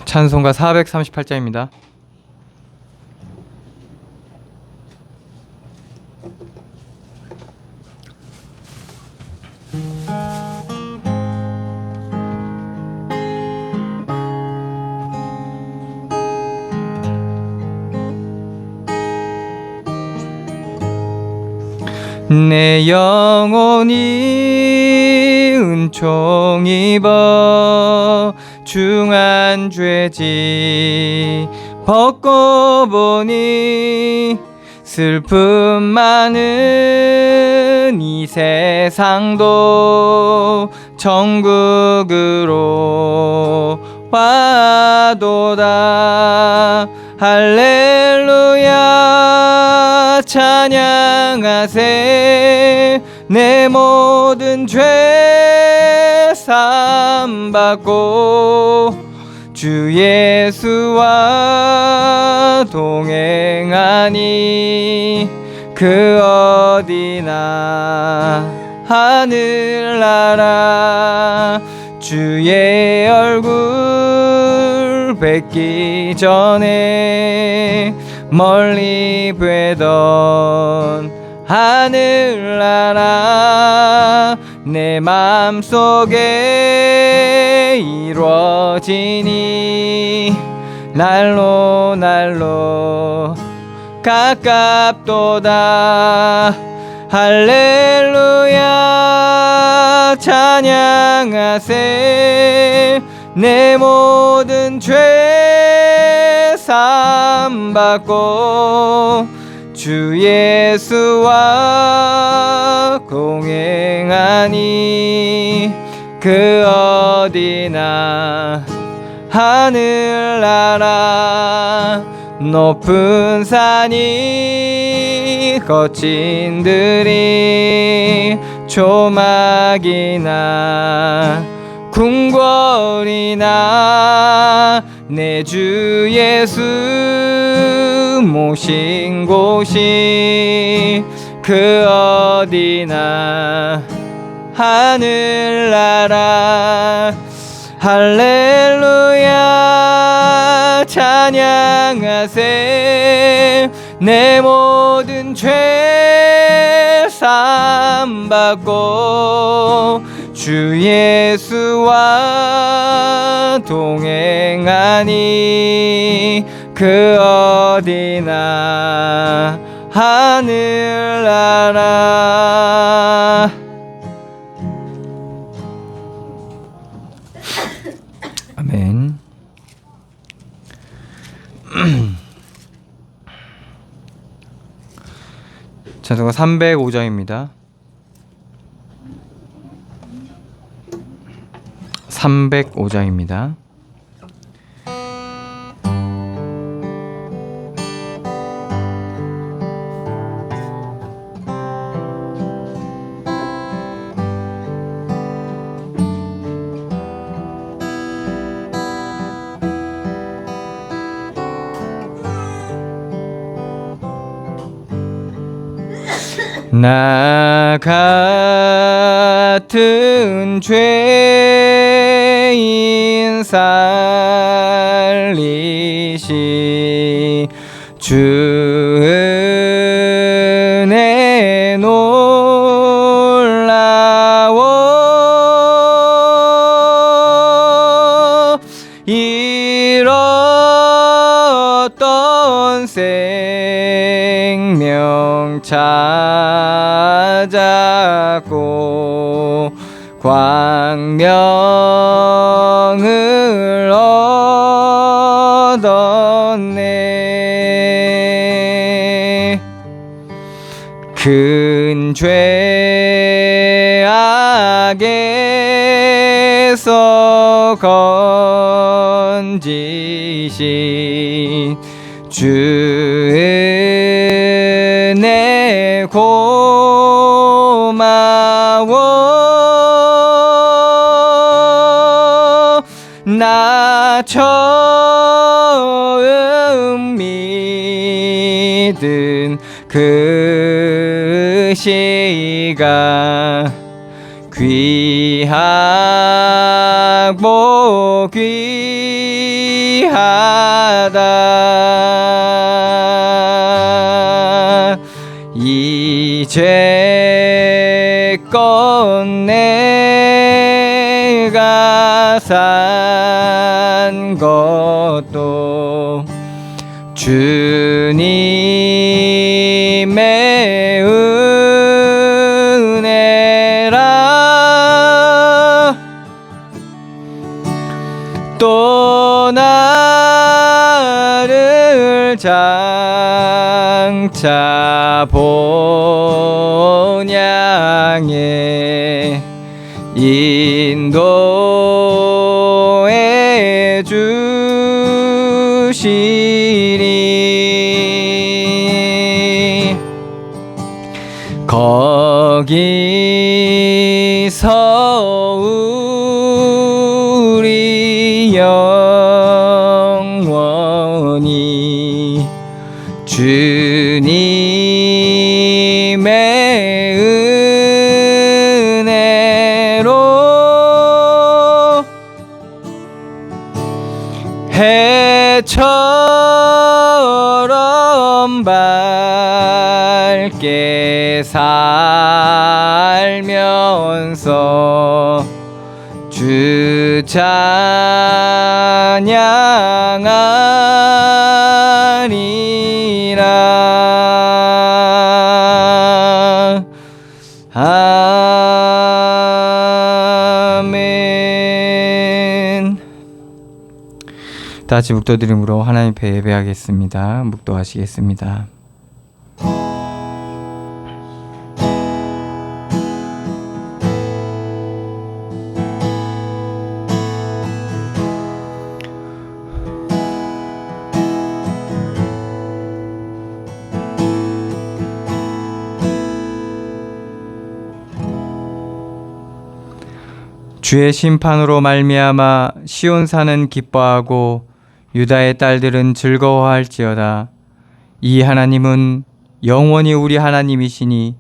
찬송가 438장입니다. 내 영혼이 은총 입어 중한 죄지 벗고 보니 슬픔 많은 이 세상도 천국으로 와도다. 할렐루야 찬양하세. 내 모든 죄 사함받고 주 예수와 동행하니 그 어디나 하늘나라. 주의 얼굴 뵙기 전에 멀리 뵈던 하늘나라 내 맘속에 이루어지니 날로 날로 가깝도다. 할렐루야 찬양하세. 내 모든 죄 사함받고 주 예수와 동행하니 그 어디나 하늘나라. 높은 산이 거친 들이 조막이나 궁궐이나 내 주 예수 모신 곳이 그 어디나 하늘나라. 할렐루야 찬양하세. 내 모든 죄 사함받고 주 예수와 동행하니 그 어디나 하늘나라. 아멘. 찬송가 305장입니다. 305장입니다. 나 같은 죄인 살리시 주 은혜 놀라워. 잃었던 생명 찾았고 광명을 얻었네. 큰 죄악에서 건지신 주 은혜 고마워. 나 처음 믿은 그 시간 귀하고 참으로 귀하다. 이제껏 내가 산 것도 주님의 은혜라. 또 나를 장차 본향에 인도해 주시리. 거기서 우리 영원히 주님의 은혜로 해처럼 밝게 살면서 주 찬양하리라. 아멘. 다시 묵도드림으로 하나님 앞에 예배하겠습니다. 묵도하시겠습니다. 주의 심판으로 말미암아 시온산은 기뻐하고 유다의 딸들은 즐거워할지어다. 이 하나님은 영원히 우리 하나님이시니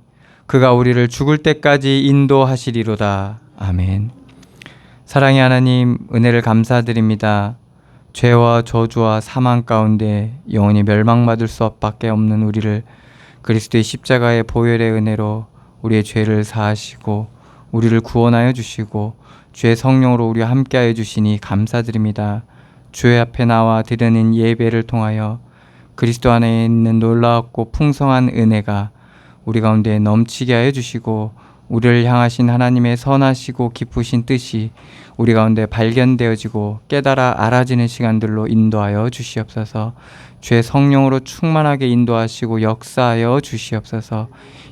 그가 우리를 죽을 때까지 인도하시리로다. 아멘. 사랑의 하나님, 은혜를 감사드립니다. 죄와 저주와 사망 가운데 영원히 멸망받을 수밖에 없는 우리를 그리스도의 십자가의 보혈의 은혜로 우리의 죄를 사하시고 우리를 구원하여 주시고 주의 성령으로 우리와 함께하여 주시니 감사드립니다. 주의 앞에 나와 드리는 예배를 통하여 그리스도 안에 있는 놀라웠고 풍성한 은혜가 우리 가운데 넘치게 하여 주시고 우리를 향하신 하나님의 선하시고 기쁘신 뜻이 우리 가운데 발견되어지고 깨달아 알아지는 시간들로 인도하여 주시옵소서. 주의 성령으로 충만하게 인도하시고 역사하여 주시옵소서.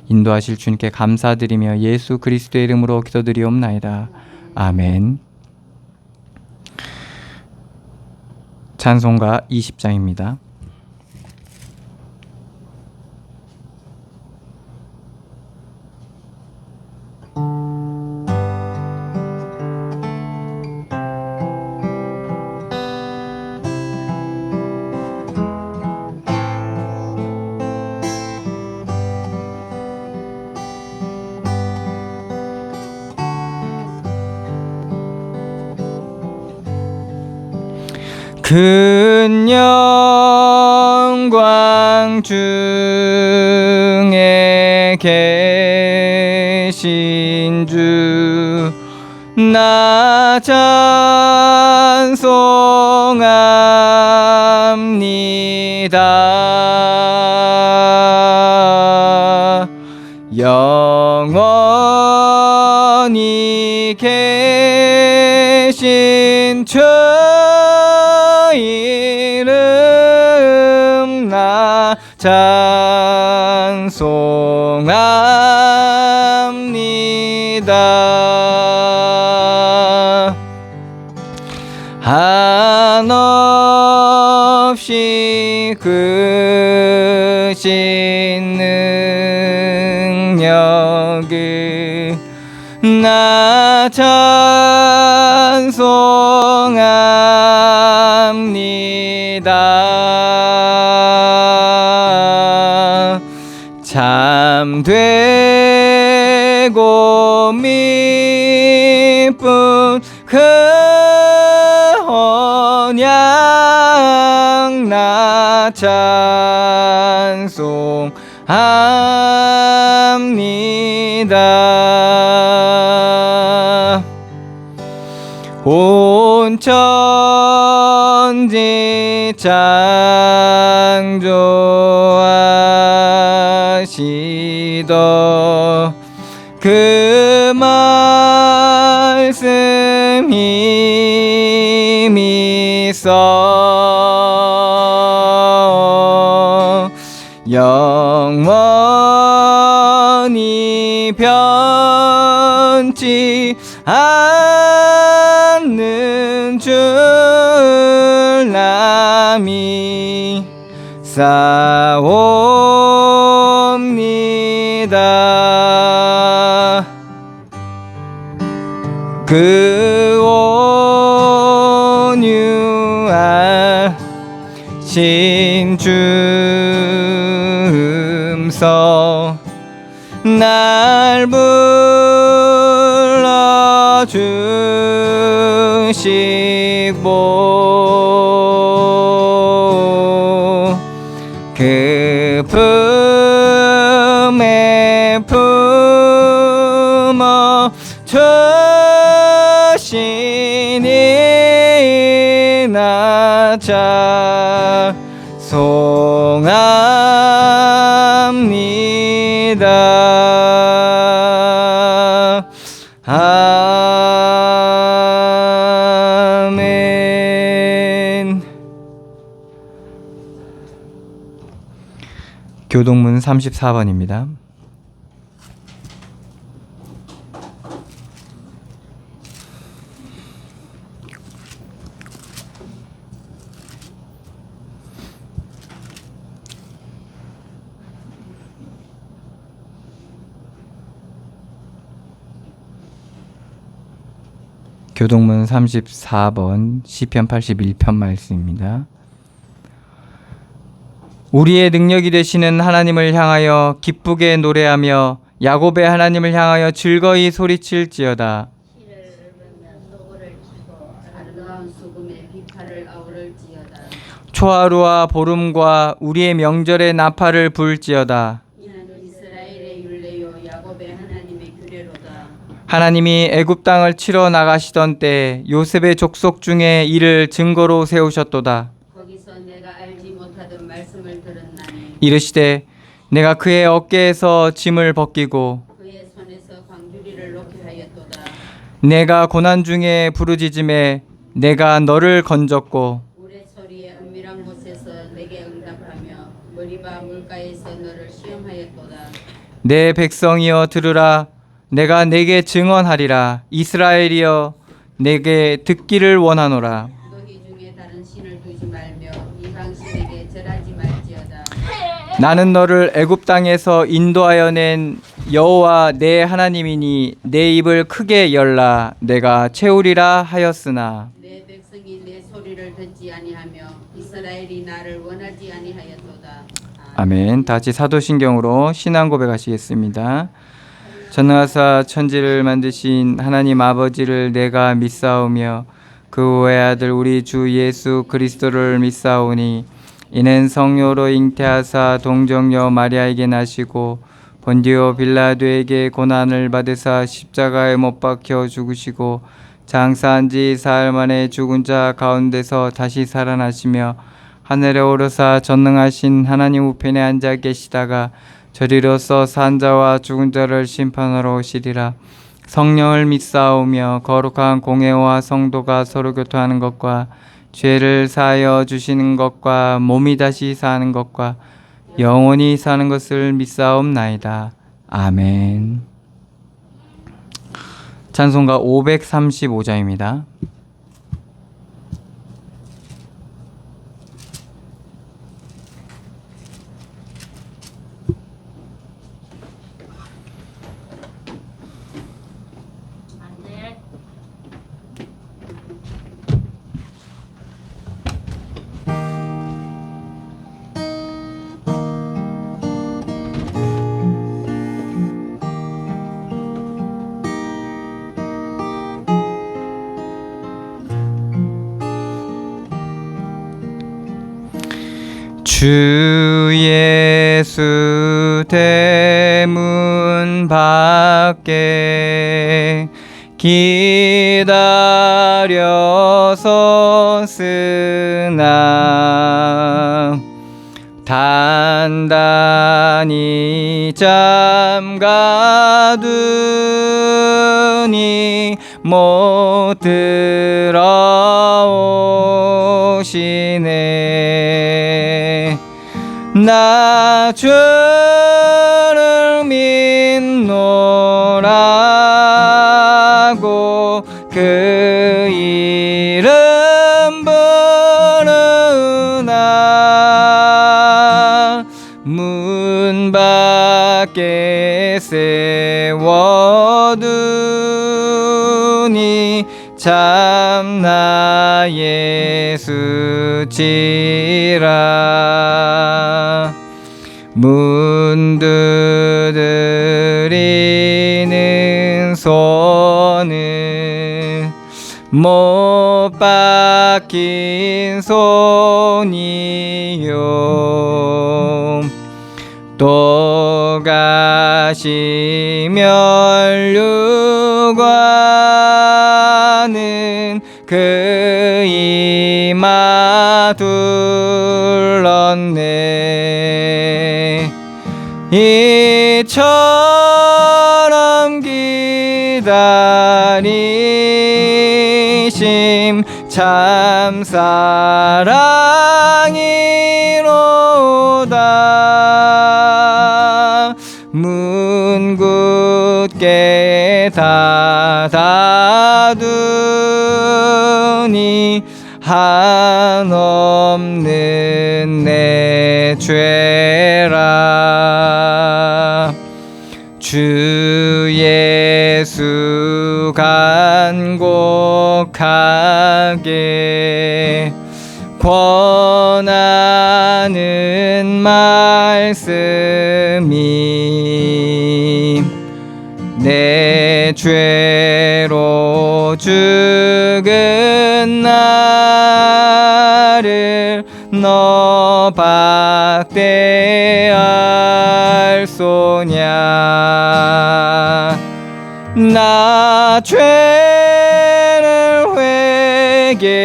인도하실 주님께 감사드리며 예수 그리스도의 이름으로 기도드리옵나이다. 아멘. 찬송가 20장입니다. 큰 영광 중에 계신 주 나 찬송합니다. 영원히 계신 주 이름 나 찬송합니다. 한없이 크신 능력을 나 찬송합니다. 참되고 미쁜 그 언약 나 찬송합니다. 온 천지 창조하시던 그 말씀 힘이 있어 영원히 변치 않는 줄 남이 싸웁니다. 그 온유하신 주음성 날 불러주시고 그 품에 품어 주시니 나 찬송합니다. 아멘. 교동문 34번입니다. 교동문 34번 시편 81편 말씀입니다. 우리의 능력이 되시는 하나님을 향하여 기쁘게 노래하며 야곱의 하나님을 향하여 즐거이 소리칠지어다. 초하루와 보름과 우리의 명절의 나팔을 불지어다. 하나님이 애굽 땅을 치러 나가시던 때 요셉의 족속 중에 이를 증거로 세우셨도다. 거기서 내가 알지 못하던 말씀을 들었나니 이르시되 내가 그의 어깨에서 짐을 벗기고 그의 손에서 광주리를 놓게 하였도다. 내가 고난 중에 부르짖음에 내가 너를 건졌고 우레소리의 은밀한 곳에서 내게 응답하며 머리바 물가에서 너를 시험하였도다. 내 백성이여 들으라. 내가 내게 증언하리라. 이스라엘이여 내게 듣기를 원하노라. 너희 중에 다른 신을 두지 말며 이방 신에게 절하지 말지어다. 나는 너를 애굽 땅에서 인도하여 낸 여호와 내 하나님이니 내 입을 크게 열라. 내가 채우리라 하였으나 내 백성이 내 소리를 듣지 아니하며 이스라엘이 나를 원하지 아니하였도다. 아멘. 다같이 사도신경으로 신앙 고백하시겠습니다. 전능하사 천지를 만드신 하나님 아버지를 내가 믿사오며 그 외아들 우리 주 예수 그리스도를 믿사오니 이는 성령으로 잉태하사 동정녀 마리아에게 나시고 본디오 빌라도에게 고난을 받으사 십자가에 못 박혀 죽으시고 장사한 지 사흘 만에 죽은 자 가운데서 다시 살아나시며 하늘에 오르사 전능하신 하나님 우편에 앉아 계시다가 저리로서 산 자와 죽은 자를 심판하러 오시리라. 성령을 믿사오며 거룩한 공회와 성도가 서로 교통하는 것과 죄를 사하여 주시는 것과 몸이 다시 사는 것과 영원히 사는 것을 믿사옵나이다. 아멘. 찬송가 535장입니다. 주 예수 대문 밖에 기다려 섰으나 단단히 잠가두니 못 들어오시네. 나 주를 믿노라고 그 이름 부르나 문 밖에 세워두니 참나 예수지라. 문 두드리는 손은 못 박힌 손이요 또 가시 면류관은 그 이마 둘렀네. 이처럼 기다리심 참 사랑이로다. 문 굳게 닫아두니 한없는 내 죄라. 주 예수 간곡하게 권하는 말씀이 내 죄로 죽은 나를 너 박대할 소냐. 나 죄를 회개하고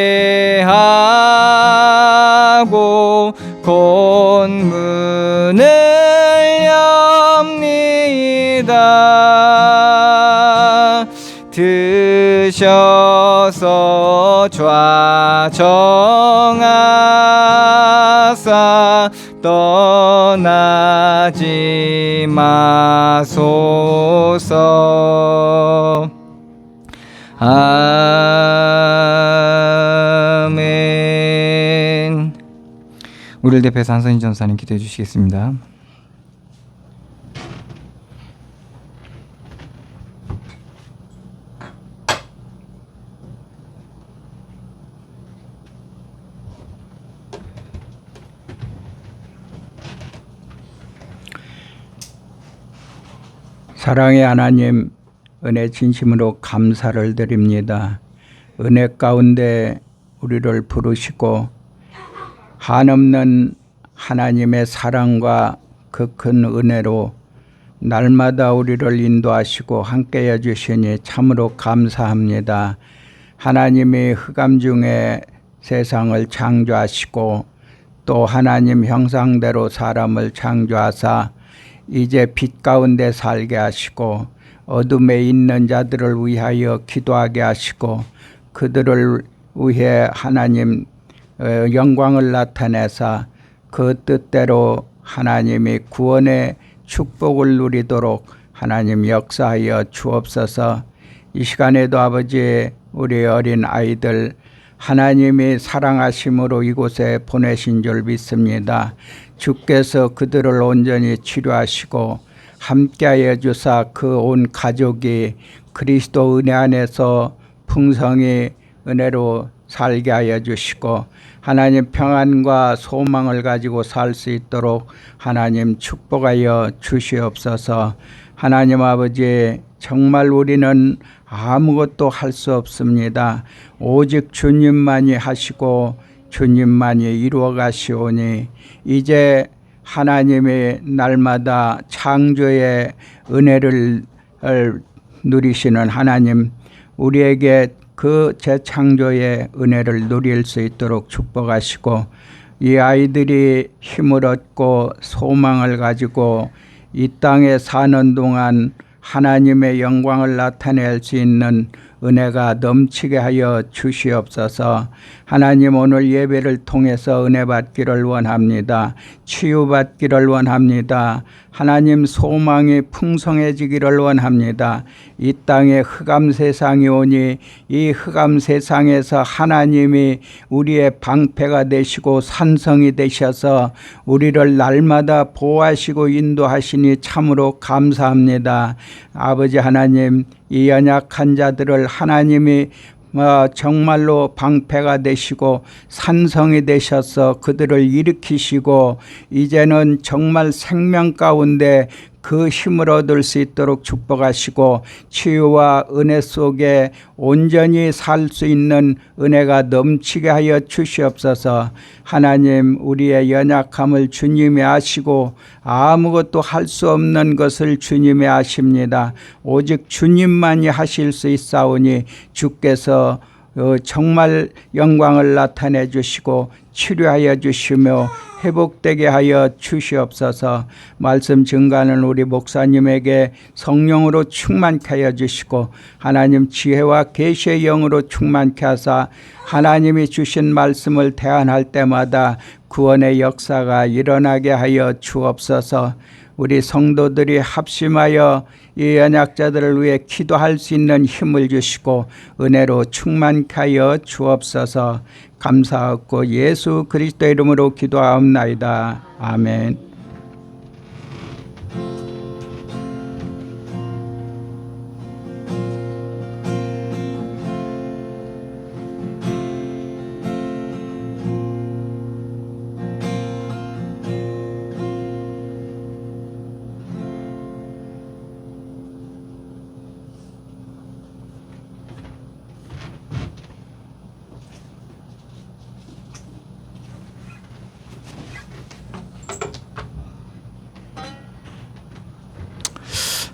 곧 문을 엽니다. 드셔서 좌정하사 떠나지 마소서. 아멘. 우리를 대표해서 한선희 전사님 기도해 주시겠습니다. 사랑의 하나님, 은혜 진심으로 감사를 드립니다. 은혜 가운데 우리를 부르시고 한없는 하나님의 사랑과 그 큰 은혜로 날마다 우리를 인도하시고 함께해 주시니 참으로 감사합니다. 하나님이 흑암 중에 세상을 창조하시고 또 하나님 형상대로 사람을 창조하사 이제 빛 가운데 살게 하시고 어둠에 있는 자들을 위하여 기도하게 하시고 그들을 위해 하나님 영광을 나타내사 그 뜻대로 하나님이 구원의 축복을 누리도록 하나님 역사하여 주옵소서. 이 시간에도 아버지 우리 어린 아이들 하나님이 사랑하심으로 이곳에 보내신 줄 믿습니다. 주께서 그들을 온전히 치료하시고 함께하여 주사 그 온 가족이 그리스도 은혜 안에서 풍성히 은혜로 살게 하여 주시고 하나님 평안과 소망을 가지고 살 수 있도록 하나님 축복하여 주시옵소서. 하나님 아버지 정말 우리는 아무것도 할 수 없습니다. 오직 주님만이 하시고 주님만이 이루어 가시오니 이제 하나님의 날마다 창조의 은혜를 누리시는 하나님, 우리에게 그 재창조의 은혜를 누릴 수 있도록 축복하시고, 이 아이들이 힘을 얻고 소망을 가지고 이 땅에 사는 동안 하나님의 영광을 나타낼 수 있는 은혜가 넘치게 하여 주시옵소서. 하나님, 오늘 예배를 통해서 은혜 받기를 원합니다. 치유받기를 원합니다. 하나님, 소망이 풍성해지기를 원합니다. 이 땅에 흑암 세상이 오니 이 흑암 세상에서 하나님이 우리의 방패가 되시고 산성이 되셔서 우리를 날마다 보호하시고 인도하시니 참으로 감사합니다. 아버지 하나님, 이 연약한 자들을 하나님이 정말로 방패가 되시고 산성이 되셔서 그들을 일으키시고 이제는 정말 생명 가운데 그 힘을 얻을 수 있도록 축복하시고 치유와 은혜 속에 온전히 살 수 있는 은혜가 넘치게 하여 주시옵소서. 하나님, 우리의 연약함을 주님이 아시고 아무것도 할 수 없는 것을 주님이 아십니다. 오직 주님만이 하실 수 있사오니 주께서 정말 영광을 나타내 주시고 치료하여 주시며 회복되게 하여 주시옵소서. 말씀 증가하는 우리 목사님에게 성령으로 충만케 하여 주시고 하나님 지혜와 계시의 영으로 충만케 하사 하나님이 주신 말씀을 대안할 때마다 구원의 역사가 일어나게 하여 주옵소서. 우리 성도들이 합심하여 이 연약자들을 위해 기도할 수 있는 힘을 주시고 은혜로 충만케 하여 주옵소서. 감사하고 예수 그리스도의 이름으로 기도하옵나이다. 아멘.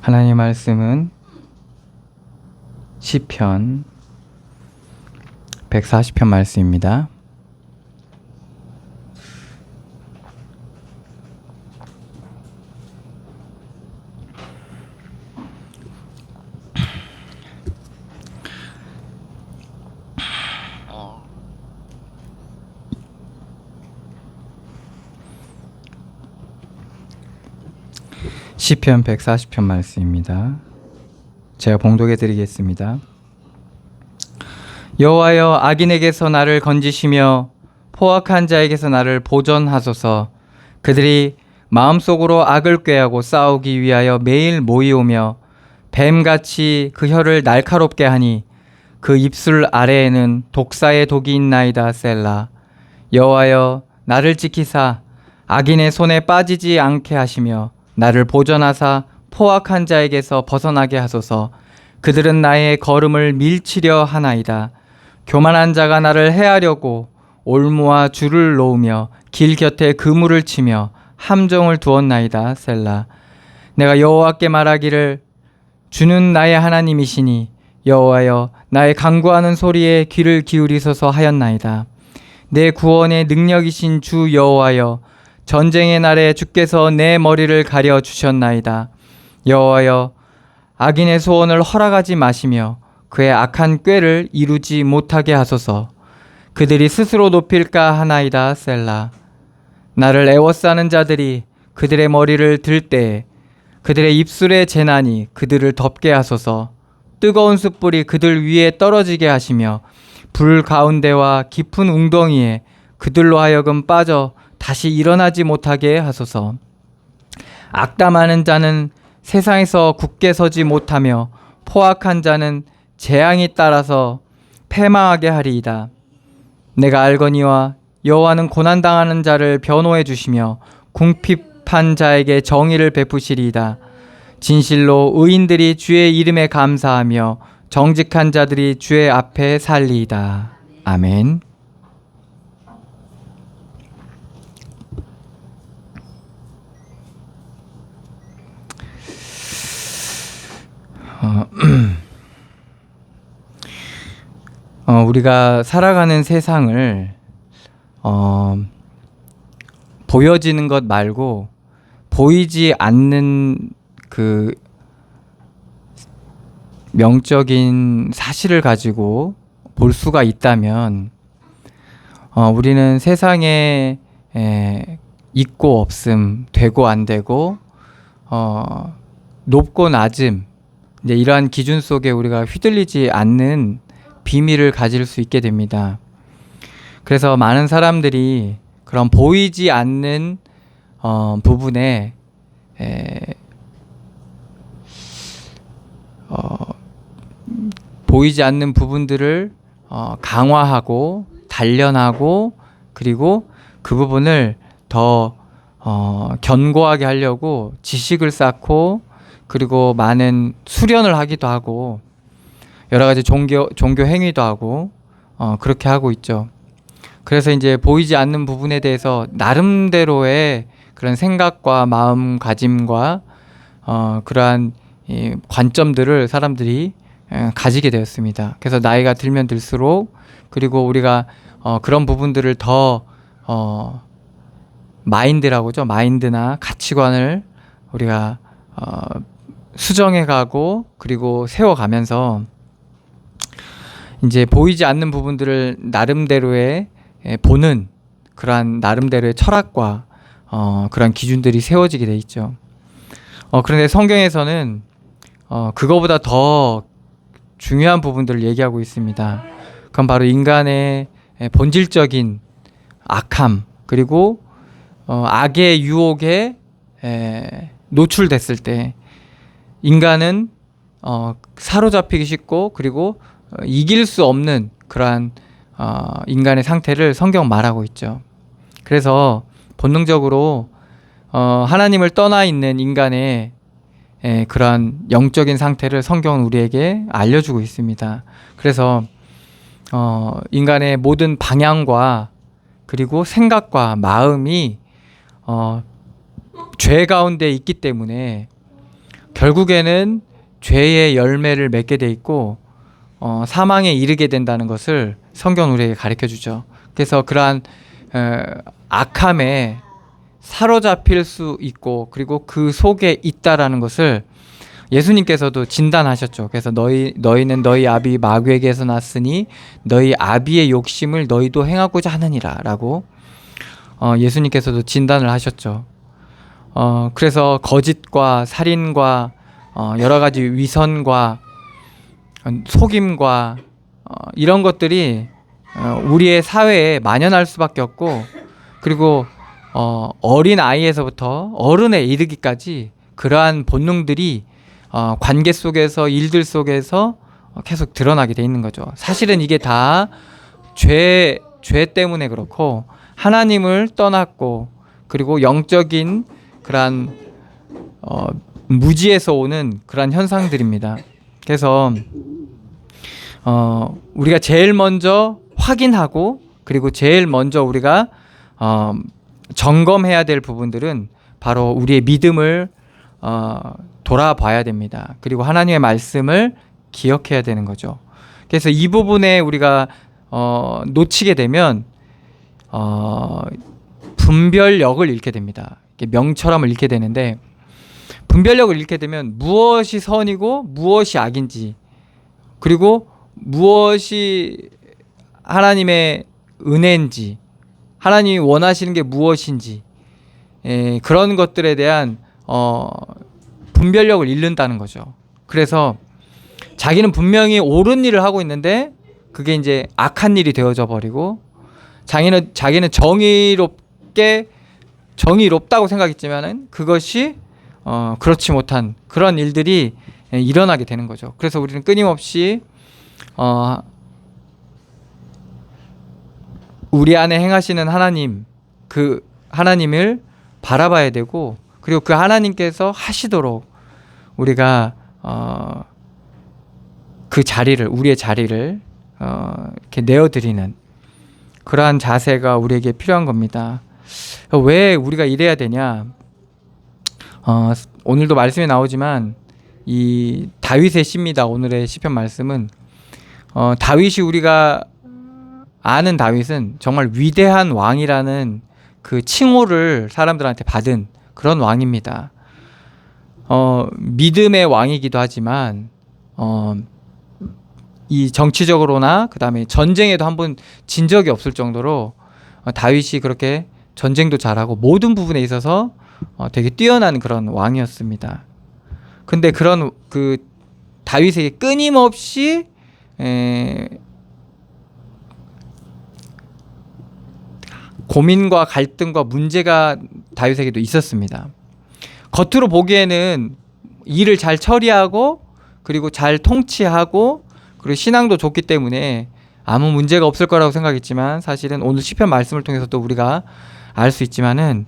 하나님의 말씀은 시편 140편 말씀입니다. 시편 140편 말씀입니다. 제가 봉독해 드리겠습니다. 여호와여, 악인에게서 나를 건지시며 포악한 자에게서 나를 보전하소서. 그들이 마음속으로 악을 꾀하고 싸우기 위하여 매일 모이오며 뱀같이 그 혀를 날카롭게 하니 그 입술 아래에는 독사의 독이 있나이다. 셀라. 여호와여, 나를 지키사 악인의 손에 빠지지 않게 하시며 나를 보전하사 포악한 자에게서 벗어나게 하소서. 그들은 나의 걸음을 밀치려 하나이다. 교만한 자가 나를 해하려고 올무와 줄을 놓으며 길 곁에 그물을 치며 함정을 두었나이다. 셀라. 내가 여호와께 말하기를 주는 나의 하나님이시니 여호와여, 나의 간구하는 소리에 귀를 기울이소서 하였나이다. 내 구원의 능력이신 주 여호와여, 전쟁의 날에 주께서 내 머리를 가려 주셨나이다. 여호와여, 악인의 소원을 허락하지 마시며 그의 악한 꾀를 이루지 못하게 하소서. 그들이 스스로 높일까 하나이다. 셀라. 나를 애워싸는 자들이 그들의 머리를 들 때에 그들의 입술의 재난이 그들을 덮게 하소서. 뜨거운 숯불이 그들 위에 떨어지게 하시며 불 가운데와 깊은 웅덩이에 그들로 하여금 빠져 다시 일어나지 못하게 하소서. 악담하는 자는 세상에서 굳게 서지 못하며 포악한 자는 재앙이 따라서 패망하게 하리이다. 내가 알거니와 여호와는 고난당하는 자를 변호해 주시며 궁핍한 자에게 정의를 베푸시리이다. 진실로 의인들이 주의 이름에 감사하며 정직한 자들이 주의 앞에 살리이다. 아멘. 우리가 살아가는 세상을 보여지는 것 말고 보이지 않는 그 명적인 사실을 가지고 볼 수가 있다면 우리는 세상에 있고 없음, 되고 안 되고 높고 낮음, 이제 이러한 기준 속에 우리가 휘둘리지 않는 비밀을 가질 수 있게 됩니다. 그래서 많은 사람들이 그런 보이지 않는 부분에 보이지 않는 부분들을 강화하고 단련하고 그리고 그 부분을 더 견고하게 하려고 지식을 쌓고 그리고 많은 수련을 하기도 하고 여러 가지 종교 행위도 하고 그렇게 하고 있죠. 그래서 이제 보이지 않는 부분에 대해서 나름대로의 그런 생각과 마음가짐과 그러한 이 관점들을 사람들이 가지게 되었습니다. 그래서 나이가 들면 들수록 그리고 우리가 그런 부분들을 더 마인드라고 하죠. 마인드나 가치관을 우리가 수정해가고 그리고 세워가면서 이제 보이지 않는 부분들을 나름대로의 보는 그러한 나름대로의 철학과 그런 기준들이 세워지게 돼 있죠. 그런데 성경에서는 그거보다 더 중요한 부분들을 얘기하고 있습니다. 그건 바로 인간의 본질적인 악함 그리고 악의 유혹에 노출됐을 때 인간은 사로잡히기 쉽고 그리고 이길 수 없는 그러한 인간의 상태를 성경 말하고 있죠. 그래서 본능적으로 하나님을 떠나 있는 인간의 그러한 영적인 상태를 성경은 우리에게 알려주고 있습니다. 그래서 인간의 모든 방향과 그리고 생각과 마음이 죄 가운데 있기 때문에 결국에는 죄의 열매를 맺게 돼 있고 사망에 이르게 된다는 것을 성경은 우리에게 가르쳐 주죠. 그래서 그러한 악함에 사로잡힐 수 있고 그리고 그 속에 있다라는 것을 예수님께서도 진단하셨죠. 그래서 너희는 너희 아비 마귀에게서 났으니 너희 아비의 욕심을 너희도 행하고자 하느니라 라고 예수님께서도 진단을 하셨죠. 그래서 거짓과 살인과 여러 가지 위선과 속임과 이런 것들이 우리의 사회에 만연할 수밖에 없고 그리고 어린 아이에서부터 어른에 이르기까지 그러한 본능들이 관계 속에서 일들 속에서 계속 드러나게 돼 있는 거죠. 사실은 이게 다 죄 때문에 그렇고 하나님을 떠났고 그리고 영적인 그러한 무지에서 오는 그러한 현상들입니다. 그래서 우리가 제일 먼저 확인하고 그리고 제일 먼저 우리가 점검해야 될 부분들은 바로 우리의 믿음을 돌아봐야 됩니다. 그리고 하나님의 말씀을 기억해야 되는 거죠. 그래서 이 부분에 우리가 놓치게 되면 분별력을 잃게 됩니다. 명철함을 잃게 되는데 분별력을 잃게 되면 무엇이 선이고 무엇이 악인지 그리고 무엇이 하나님의 은혜인지 하나님이 원하시는 게 무엇인지 그런 것들에 대한 분별력을 잃는다는 거죠. 그래서 자기는 분명히 옳은 일을 하고 있는데 그게 이제 악한 일이 되어져 버리고 자기는 정의롭다고 생각했지만은 그것이 그렇지 못한 그런 일들이 일어나게 되는 거죠. 그래서 우리는 끊임없이 우리 안에 행하시는 하나님, 그 하나님을 바라봐야 되고 그리고 그 하나님께서 하시도록 우리가 그 자리를 우리의 자리를 이렇게 내어드리는 그러한 자세가 우리에게 필요한 겁니다. 왜 우리가 이래야 되냐? 오늘도 말씀이 나오지만 이 다윗의 시입니다. 오늘의 시편 말씀은 다윗이 우리가 아는 다윗은 정말 위대한 왕이라는 그 칭호를 사람들한테 받은 그런 왕입니다. 믿음의 왕이기도 하지만 이 정치적으로나 그 다음에 전쟁에도 한번 진 적이 없을 정도로 다윗이 그렇게 전쟁도 잘하고 모든 부분에 있어서 되게 뛰어난 그런 왕이었습니다. 근데 그런 그 다윗에게 끊임없이 고민과 갈등과 문제가 다윗에게도 있었습니다. 겉으로 보기에는 일을 잘 처리하고 그리고 잘 통치하고 그리고 신앙도 좋기 때문에 아무 문제가 없을 거라고 생각했지만 사실은 오늘 시편 말씀을 통해서 또 우리가 알 수 있지만은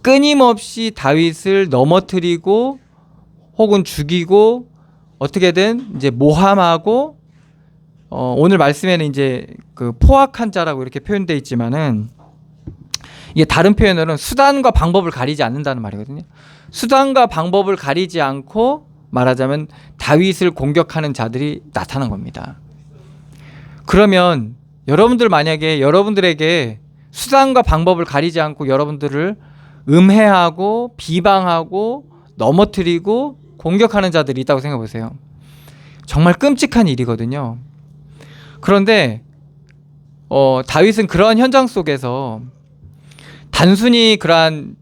끊임없이 다윗을 넘어뜨리고 혹은 죽이고 어떻게든 이제 모함하고 오늘 말씀에는 이제 그 포악한 자라고 이렇게 표현되어 있지만은 이게 다른 표현으로는 수단과 방법을 가리지 않는다는 말이거든요. 수단과 방법을 가리지 않고 말하자면 다윗을 공격하는 자들이 나타난 겁니다. 그러면 여러분들 만약에 여러분들에게 수단과 방법을 가리지 않고 여러분들을 음해하고 비방하고 넘어뜨리고 공격하는 자들이 있다고 생각해 보세요. 정말 끔찍한 일이거든요. 그런데 다윗은 그러한 현장 속에서 단순히 그러한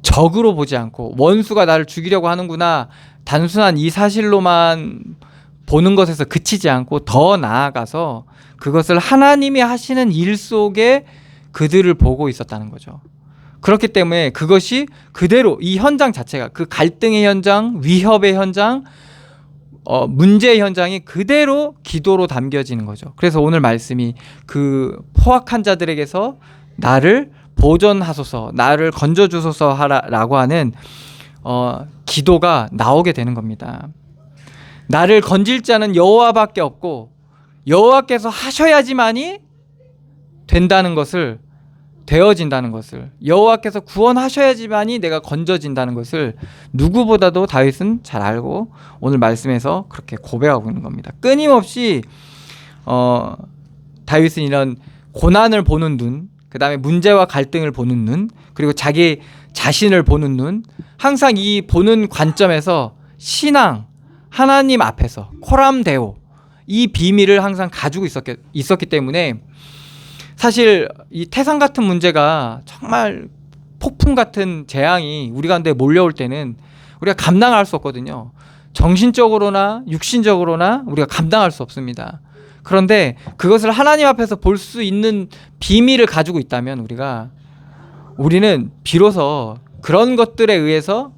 적으로 보지 않고 원수가 나를 죽이려고 하는구나 단순한 이 사실로만 보는 것에서 그치지 않고 더 나아가서 그것을 하나님이 하시는 일 속에 그들을 보고 있었다는 거죠. 그렇기 때문에 그것이 그대로 이 현장 자체가 그 갈등의 현장, 위협의 현장, 문제의 현장이 그대로 기도로 담겨지는 거죠. 그래서 오늘 말씀이 그 포악한 자들에게서 나를 보존하소서, 나를 건져주소서 하라라고 하는 기도가 나오게 되는 겁니다. 나를 건질 자는 여호와밖에 없고 여호와께서 하셔야지만이 된다는 것을 되어진다는 것을 여호와께서 구원하셔야지만이 내가 건져진다는 것을 누구보다도 다윗은 잘 알고 오늘 말씀에서 그렇게 고백하고 있는 겁니다. 끊임없이 다윗은 이런 고난을 보는 눈, 그 다음에 문제와 갈등을 보는 눈, 그리고 자기 자신을 보는 눈, 항상 이 보는 관점에서 신앙, 하나님 앞에서 코람데오 이 비밀을 항상 가지고 있었기 때문에 사실 이 태산 같은 문제가 정말 폭풍 같은 재앙이 우리 가운데 몰려올 때는 우리가 감당할 수 없거든요. 정신적으로나 육신적으로나 우리가 감당할 수 없습니다. 그런데 그것을 하나님 앞에서 볼 수 있는 비밀을 가지고 있다면 우리는 비로소 그런 것들에 의해서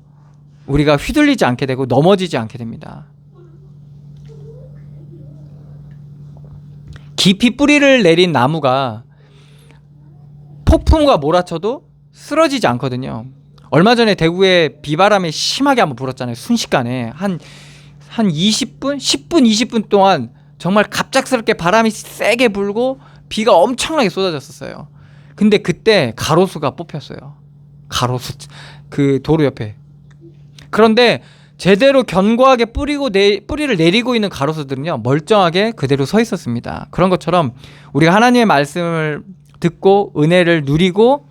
우리가 휘둘리지 않게 되고 넘어지지 않게 됩니다. 깊이 뿌리를 내린 나무가 폭풍과 몰아쳐도 쓰러지지 않거든요. 얼마 전에 대구에 비바람이 심하게 한번 불었잖아요. 순식간에 한 20분, 10분, 20분 동안 정말 갑작스럽게 바람이 세게 불고 비가 엄청나게 쏟아졌었어요. 근데 그때 가로수가 뽑혔어요. 가로수 그 도로 옆에. 그런데 제대로 견고하게 뿌리를 내리고 있는 가로수들은요 멀쩡하게 그대로 서 있었습니다. 그런 것처럼 우리가 하나님의 말씀을 듣고 은혜를 누리고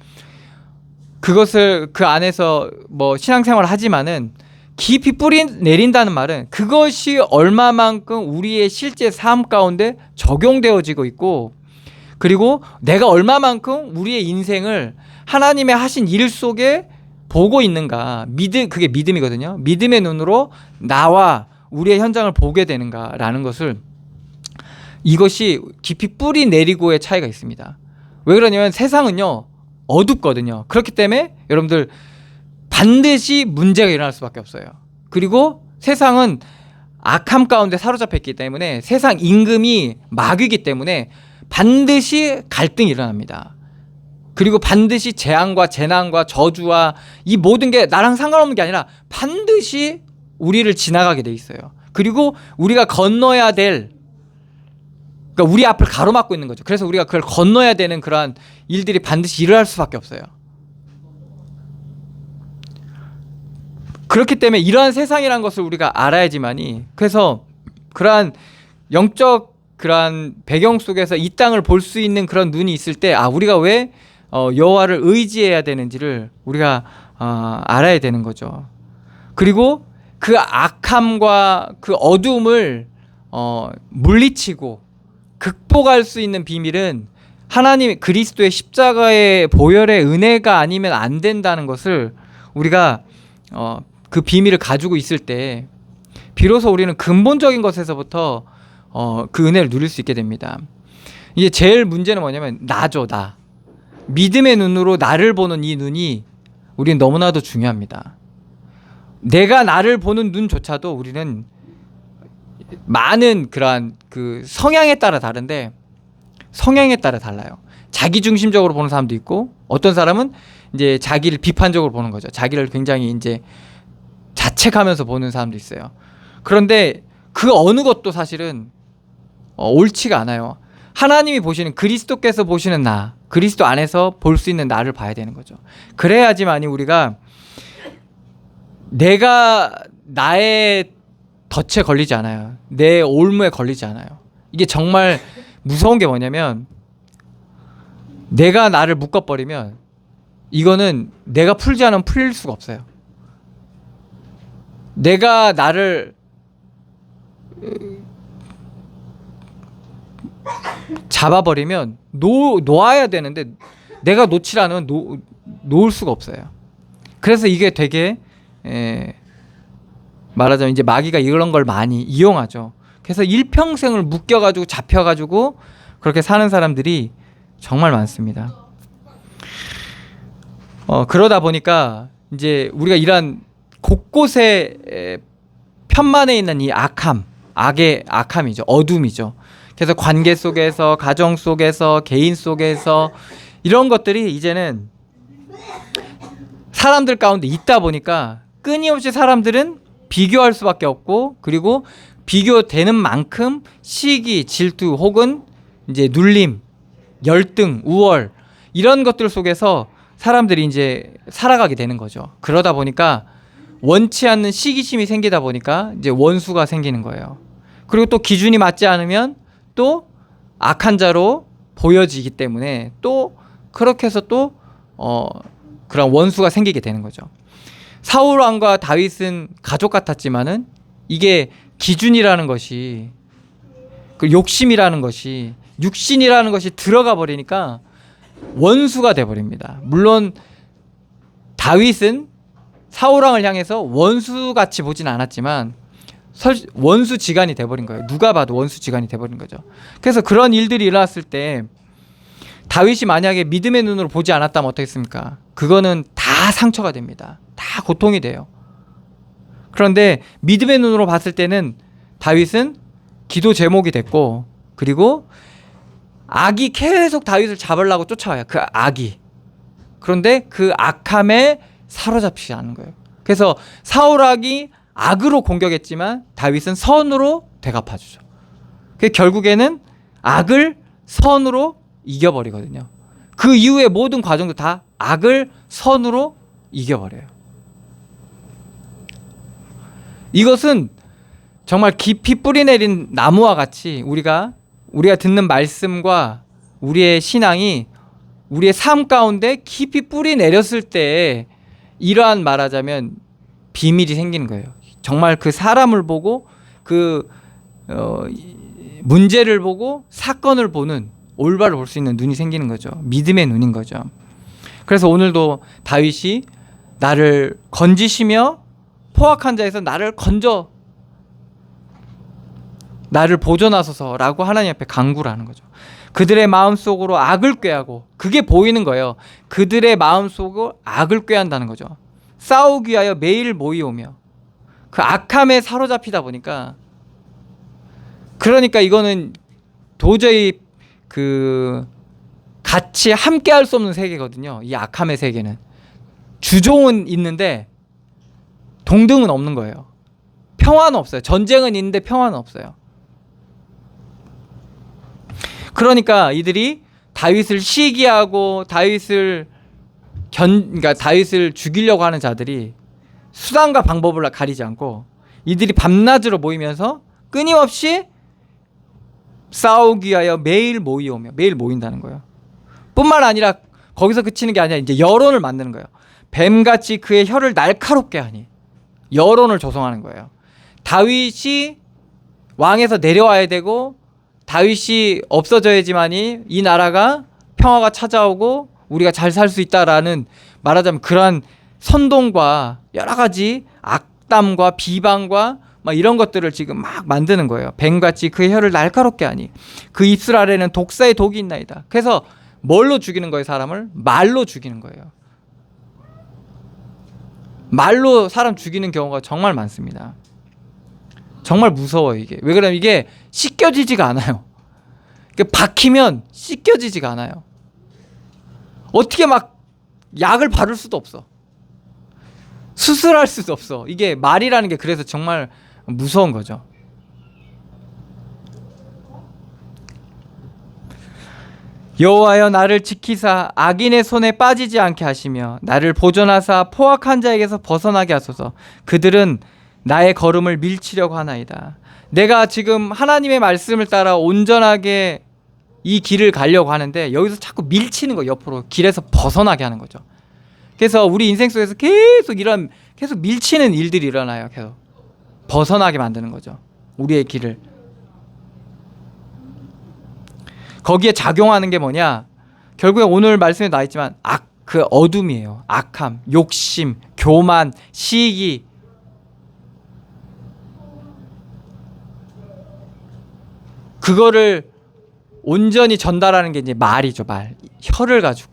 그것을 그 안에서 뭐 신앙생활을 하지만은 깊이 뿌리 내린다는 말은 그것이 얼마만큼 우리의 실제 삶 가운데 적용되어지고 있고 그리고 내가 얼마만큼 우리의 인생을 하나님의 하신 일 속에 보고 있는가 그게 믿음이거든요. 믿음의 눈으로 나와 우리의 현장을 보게 되는가라는 것을 이것이 깊이 뿌리 내리고의 차이가 있습니다. 왜 그러냐면 세상은요 어둡거든요. 그렇기 때문에 여러분들 반드시 문제가 일어날 수밖에 없어요. 그리고 세상은 악함 가운데 사로잡혀 있기 때문에 세상 임금이 마귀이기 때문에 반드시 갈등이 일어납니다. 그리고 반드시 재앙과 재난과 저주와 이 모든 게 나랑 상관없는 게 아니라 반드시 우리를 지나가게 돼 있어요. 그리고 우리가 건너야 될 그러니까 우리 앞을 가로막고 있는 거죠. 그래서 우리가 그걸 건너야 되는 그러한 일들이 반드시 일어날 수밖에 없어요. 그렇기 때문에 이러한 세상이라는 것을 우리가 알아야지만이 그래서 그러한 영적 그러한 배경 속에서 이 땅을 볼 수 있는 그런 눈이 있을 때 우리가 왜 여호와를 의지해야 되는지를 우리가 알아야 되는 거죠. 그리고 그 악함과 그 어둠을 물리치고 극복할 수 있는 비밀은 하나님 그리스도의 십자가의 보혈의 은혜가 아니면 안 된다는 것을 우리가 그 비밀을 가지고 있을 때 비로소 우리는 근본적인 것에서부터 그 은혜를 누릴 수 있게 됩니다. 이게 제일 문제는 뭐냐면 나죠, 나. 믿음의 눈으로 나를 보는 이 눈이 우리는 너무나도 중요합니다. 내가 나를 보는 눈조차도 우리는 많은 그러한 그 성향에 따라 다른데 성향에 따라 달라요. 자기 중심적으로 보는 사람도 있고 어떤 사람은 이제 자기를 비판적으로 보는 거죠. 자기를 굉장히 이제 자책하면서 보는 사람도 있어요. 그런데 그 어느 것도 사실은 옳지가 않아요. 하나님이 보시는 그리스도께서 보시는 나, 그리스도 안에서 볼 수 있는 나를 봐야 되는 거죠. 그래야지만이 우리가 내가 나의 덫에 걸리지 않아요. 내 올무에 걸리지 않아요. 이게 정말 무서운 게 뭐냐면 내가 나를 묶어버리면 이거는 내가 풀지 않으면 풀릴 수가 없어요. 내가 나를 잡아버리면 놓아야 되는데 내가 놓지 않으면 놓을 수가 없어요. 그래서 이게 되게 말하자면 이제 마귀가 이런 걸 많이 이용하죠. 그래서 일평생을 묶여가지고 잡혀가지고 그렇게 사는 사람들이 정말 많습니다. 그러다 보니까 이제 우리가 이런 곳곳에 편만에 있는 이 악의 악함이죠. 어둠이죠. 그래서 관계 속에서, 가정 속에서, 개인 속에서 이런 것들이 이제는 사람들 가운데 있다 보니까 끊임없이 사람들은 비교할 수밖에 없고, 그리고 비교되는 만큼 시기, 질투 혹은 이제 눌림, 열등, 우월 이런 것들 속에서 사람들이 이제 살아가게 되는 거죠. 그러다 보니까 원치 않는 시기심이 생기다 보니까 이제 원수가 생기는 거예요. 그리고 또 기준이 맞지 않으면 또 악한 자로 보여지기 때문에 또 그렇게 해서 또 그런 원수가 생기게 되는 거죠. 사울 왕과 다윗은 가족 같았지만은 이게 기준이라는 것이, 그 욕심이라는 것이, 육신이라는 것이 들어가 버리니까 원수가 돼 버립니다. 물론 다윗은 사울 왕을 향해서 원수같이 보진 않았지만 원수지간이 돼버린 거예요. 누가 봐도 원수지간이 돼버린 거죠. 그래서 그런 일들이 일어났을 때 다윗이 만약에 믿음의 눈으로 보지 않았다면 어떻겠습니까? 그거는 다 상처가 됩니다. 다 고통이 돼요. 그런데 믿음의 눈으로 봤을 때는 다윗은 기도 제목이 됐고, 그리고 악이 계속 다윗을 잡으려고 쫓아와요. 그 악이. 그런데 그 악함에 사로잡히지 않는 거예요. 그래서 사울왕이 악으로 공격했지만 다윗은 선으로 되갚아주죠. 결국에는 악을 선으로 이겨버리거든요. 그 이후의 모든 과정도 다 악을 선으로 이겨버려요. 이것은 정말 깊이 뿌리 내린 나무와 같이 우리가 듣는 말씀과 우리의 신앙이 우리의 삶 가운데 깊이 뿌리 내렸을 때 이러한 말하자면 비밀이 생기는 거예요. 정말 그 사람을 보고 그 문제를 보고 사건을 보는, 올바로 볼 수 있는 눈이 생기는 거죠. 믿음의 눈인 거죠. 그래서 오늘도 다윗이 나를 건지시며 포악한 자에서 나를 건져 나를 보존하소서라고 하나님 앞에 간구를 하는 거죠. 그들의 마음속으로 악을 꾀하고, 그게 보이는 거예요. 그들의 마음속으로 악을 꾀한다는 거죠. 싸우기 위하여 매일 모이오며 그 악함에 사로잡히다 보니까, 그러니까 이거는 도저히 그 같이 함께 할 수 없는 세계거든요. 이 악함의 세계는 주종은 있는데 동등은 없는 거예요. 평화는 없어요. 전쟁은 있는데 평화는 없어요. 그러니까 이들이 다윗을 시기하고 다윗을 그러니까 다윗을 죽이려고 하는 자들이 수단과 방법을 가리지 않고 이들이 밤낮으로 모이면서 끊임없이 싸우기 위하여 매일 모이오며 매일 모인다는 거예요. 뿐만 아니라 거기서 그치는 게 아니라 이제 여론을 만드는 거예요. 뱀같이 그의 혀를 날카롭게 하니 여론을 조성하는 거예요. 다윗이 왕에서 내려와야 되고 다윗이 없어져야지만이 이 나라가 평화가 찾아오고 우리가 잘 살 수 있다라는 말하자면 그러한 선동과 여러 가지 악담과 비방과 막 이런 것들을 지금 막 만드는 거예요. 뱀같이 그의 혀를 날카롭게 하니 그 입술 아래는 독사의 독이 있나이다. 그래서 뭘로 죽이는 거예요? 사람을? 말로 죽이는 거예요. 말로 사람 죽이는 경우가 정말 많습니다. 정말 무서워요 이게. 왜 그러냐면 이게 씻겨지지가 않아요. 박히면 씻겨지지가 않아요. 어떻게 막 약을 바를 수도 없어. 수술할 수도 없어. 이게 말이라는 게 그래서 정말 무서운 거죠. 여호와여 나를 지키사 악인의 손에 빠지지 않게 하시며 나를 보존하사 포악한 자에게서 벗어나게 하소서. 그들은 나의 걸음을 밀치려고 하나이다. 내가 지금 하나님의 말씀을 따라 온전하게 이 길을 가려고 하는데 여기서 자꾸 밀치는 거, 옆으로 길에서 벗어나게 하는 거죠. 그래서 우리 인생 속에서 계속 밀치는 일들이 일어나요. 계속 벗어나게 만드는 거죠. 우리의 길을. 거기에 작용하는 게 뭐냐? 결국에 오늘 말씀에 나와 있지만 그 어둠이에요. 악함, 욕심, 교만, 시기. 그거를 온전히 전달하는 게 이제 말이죠. 말. 혀를 가지고.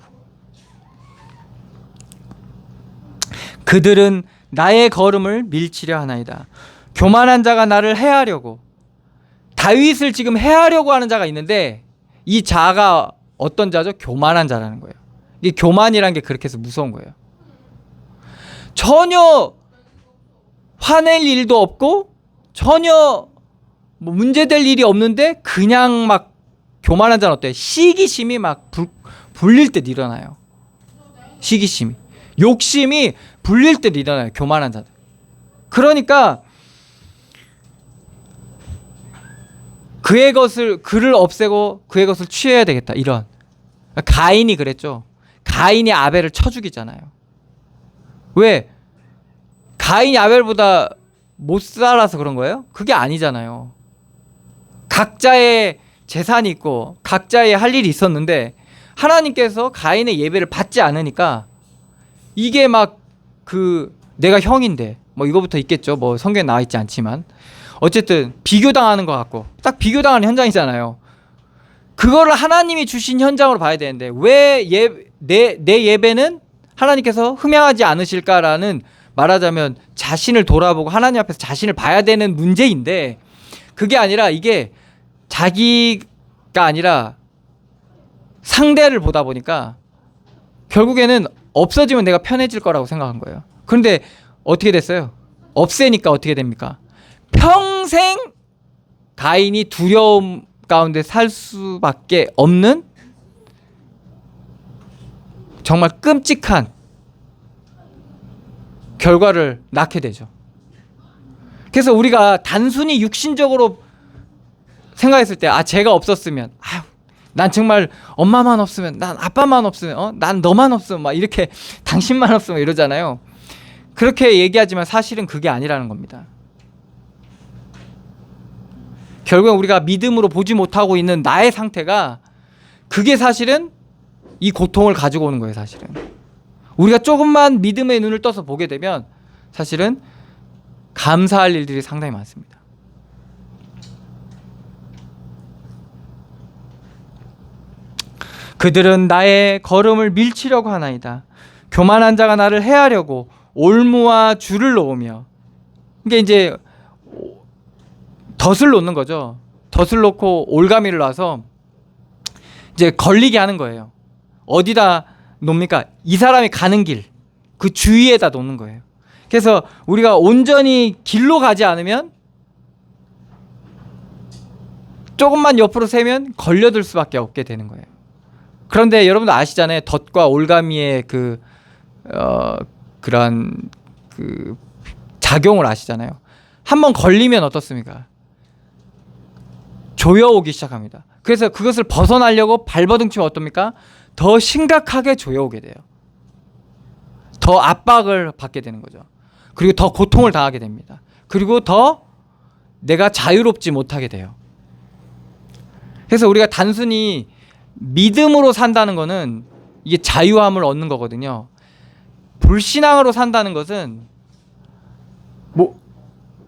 그들은 나의 걸음을 밀치려 하나이다. 교만한 자가 나를 해하려고. 다윗을 지금 해하려고 하는 자가 있는데 이 자가 어떤 자죠? 교만한 자라는 거예요. 이 교만이라는 게 그렇게 해서 무서운 거예요. 전혀 화낼 일도 없고 전혀 뭐 문제될 일이 없는데 그냥 막 교만한 자는 어때요? 시기심이 막 불릴 때 일어나요. 시기심이. 욕심이 불릴 때 일어나요. 교만한 자들. 그러니까 그를 없애고 그의 것을 취해야 되겠다. 이런. 가인이 그랬죠. 가인이 아벨을 쳐 죽이잖아요. 왜? 가인이 아벨보다 못 살아서 그런 거예요? 그게 아니잖아요. 각자의 재산이 있고 각자의 할 일이 있었는데 하나님께서 가인의 예배를 받지 않으니까 이게 막 내가 형인데 뭐 이거부터 있겠죠. 뭐 성경에 나와 있지 않지만 어쨌든 비교당하는 것 같고 딱 비교당하는 현장이잖아요. 그거를 하나님이 주신 현장으로 봐야 되는데 왜 내 예배는 하나님께서 흠양하지 않으실까라는, 말하자면 자신을 돌아보고 하나님 앞에서 자신을 봐야 되는 문제인데 그게 아니라 이게 자기가 아니라 상대를 보다 보니까 결국에는 없어지면 내가 편해질 거라고 생각한 거예요. 그런데 어떻게 됐어요? 없애니까 어떻게 됩니까? 평생 가인이 두려움 가운데 살 수밖에 없는 정말 끔찍한 결과를 낳게 되죠. 그래서 우리가 단순히 육신적으로 생각했을 때 제가 없었으면 난 정말 엄마만 없으면, 난 아빠만 없으면, 난 너만 없으면 막 이렇게 당신만 없으면 이러잖아요. 그렇게 얘기하지만 사실은 그게 아니라는 겁니다. 결국엔 우리가 믿음으로 보지 못하고 있는 나의 상태가 그게 사실은 이 고통을 가지고 오는 거예요. 사실은 우리가 조금만 믿음의 눈을 떠서 보게 되면 사실은 감사할 일들이 상당히 많습니다. 그들은 나의 걸음을 밀치려고 하나이다. 교만한 자가 나를 해하려고 올무와 줄을 놓으며, 이게 이제 덫을 놓는 거죠. 덫을 놓고 올가미를 놔서 이제 걸리게 하는 거예요. 어디다 놓습니까? 이 사람이 가는 길, 그 주위에다 놓는 거예요. 그래서 우리가 온전히 길로 가지 않으면 조금만 옆으로 세면 걸려들 수밖에 없게 되는 거예요. 그런데 여러분도 아시잖아요. 덫과 올가미의 그런 작용을 아시잖아요. 한번 걸리면 어떻습니까? 조여오기 시작합니다. 그래서 그것을 벗어나려고 발버둥치면 어떻습니까? 더 심각하게 조여오게 돼요. 더 압박을 받게 되는 거죠. 그리고 더 고통을 당하게 됩니다. 그리고 더 내가 자유롭지 못하게 돼요. 그래서 우리가 단순히 믿음으로 산다는 거는 이게 자유함을 얻는 거거든요. 불신앙으로 산다는 것은 뭐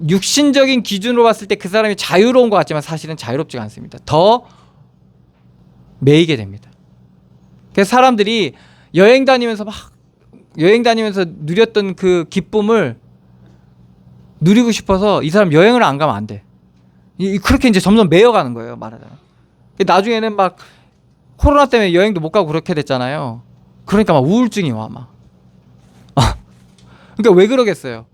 육신적인 기준으로 봤을 때 그 사람이 자유로운 것 같지만 사실은 자유롭지가 않습니다. 더 매이게 됩니다. 그래서 사람들이 여행 다니면서 누렸던 그 기쁨을 누리고 싶어서 이 사람 여행을 안 가면 안 돼. 그렇게 이제 점점 매여가는 거예요, 말하자면. 나중에는 막 코로나 때문에 여행도 못 가고 그렇게 됐잖아요. 그러니까 막 우울증이 와 막. 그러니까 왜 그러겠어요?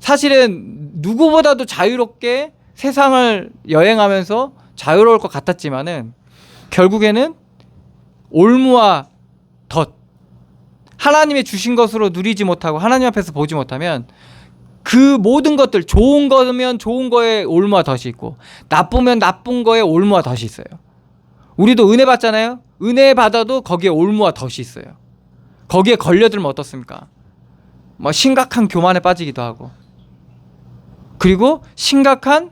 사실은 누구보다도 자유롭게 세상을 여행하면서 자유로울 것 같았지만은 결국에는 올무와 덫, 하나님의 주신 것으로 누리지 못하고 하나님 앞에서 보지 못하면 그 모든 것들, 좋은 거면 좋은 거에 올무와 덫이 있고 나쁘면 나쁜 거에 올무와 덫이 있어요. 우리도 은혜 받잖아요. 은혜 받아도 거기에 올무와 덫이 있어요. 거기에 걸려들면 어떻습니까? 뭐 심각한 교만에 빠지기도 하고, 그리고 심각한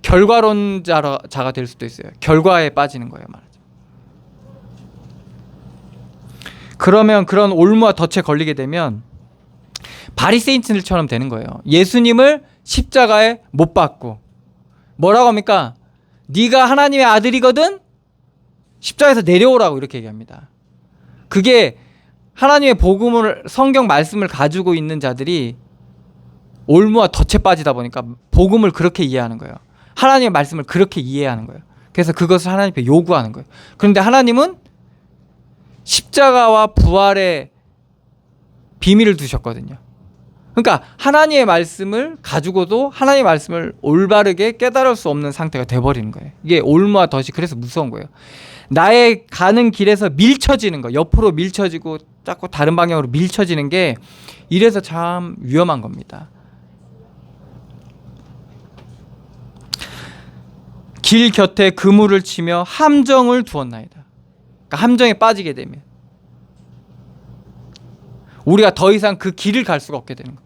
결과론자가 될 수도 있어요. 결과에 빠지는 거예요, 말하자면. 그러면 그런 올무와 덫에 걸리게 되면 바리새인들처럼 되는 거예요. 예수님을 십자가에 못 박고 뭐라고 합니까? 네가 하나님의 아들이거든 십자가에서 내려오라고 이렇게 얘기합니다. 그게 하나님의 복음을, 성경 말씀을 가지고 있는 자들이 올무와 덫에 빠지다 보니까 복음을 그렇게 이해하는 거예요. 하나님의 말씀을 그렇게 이해하는 거예요. 그래서 그것을 하나님께 요구하는 거예요. 그런데 하나님은 십자가와 부활의 비밀을 두셨거든요. 그러니까 하나님의 말씀을 가지고도 하나님의 말씀을 올바르게 깨달을 수 없는 상태가 돼버리는 거예요. 이게 올무와 덫이 그래서 무서운 거예요. 나의 가는 길에서 밀쳐지는 거, 옆으로 밀쳐지고 자꾸 다른 방향으로 밀쳐지는 게 이래서 참 위험한 겁니다. 길 곁에 그물을 치며 함정을 두었나이다. 그러니까 함정에 빠지게 되면 우리가 더 이상 그 길을 갈 수가 없게 되는 거예요.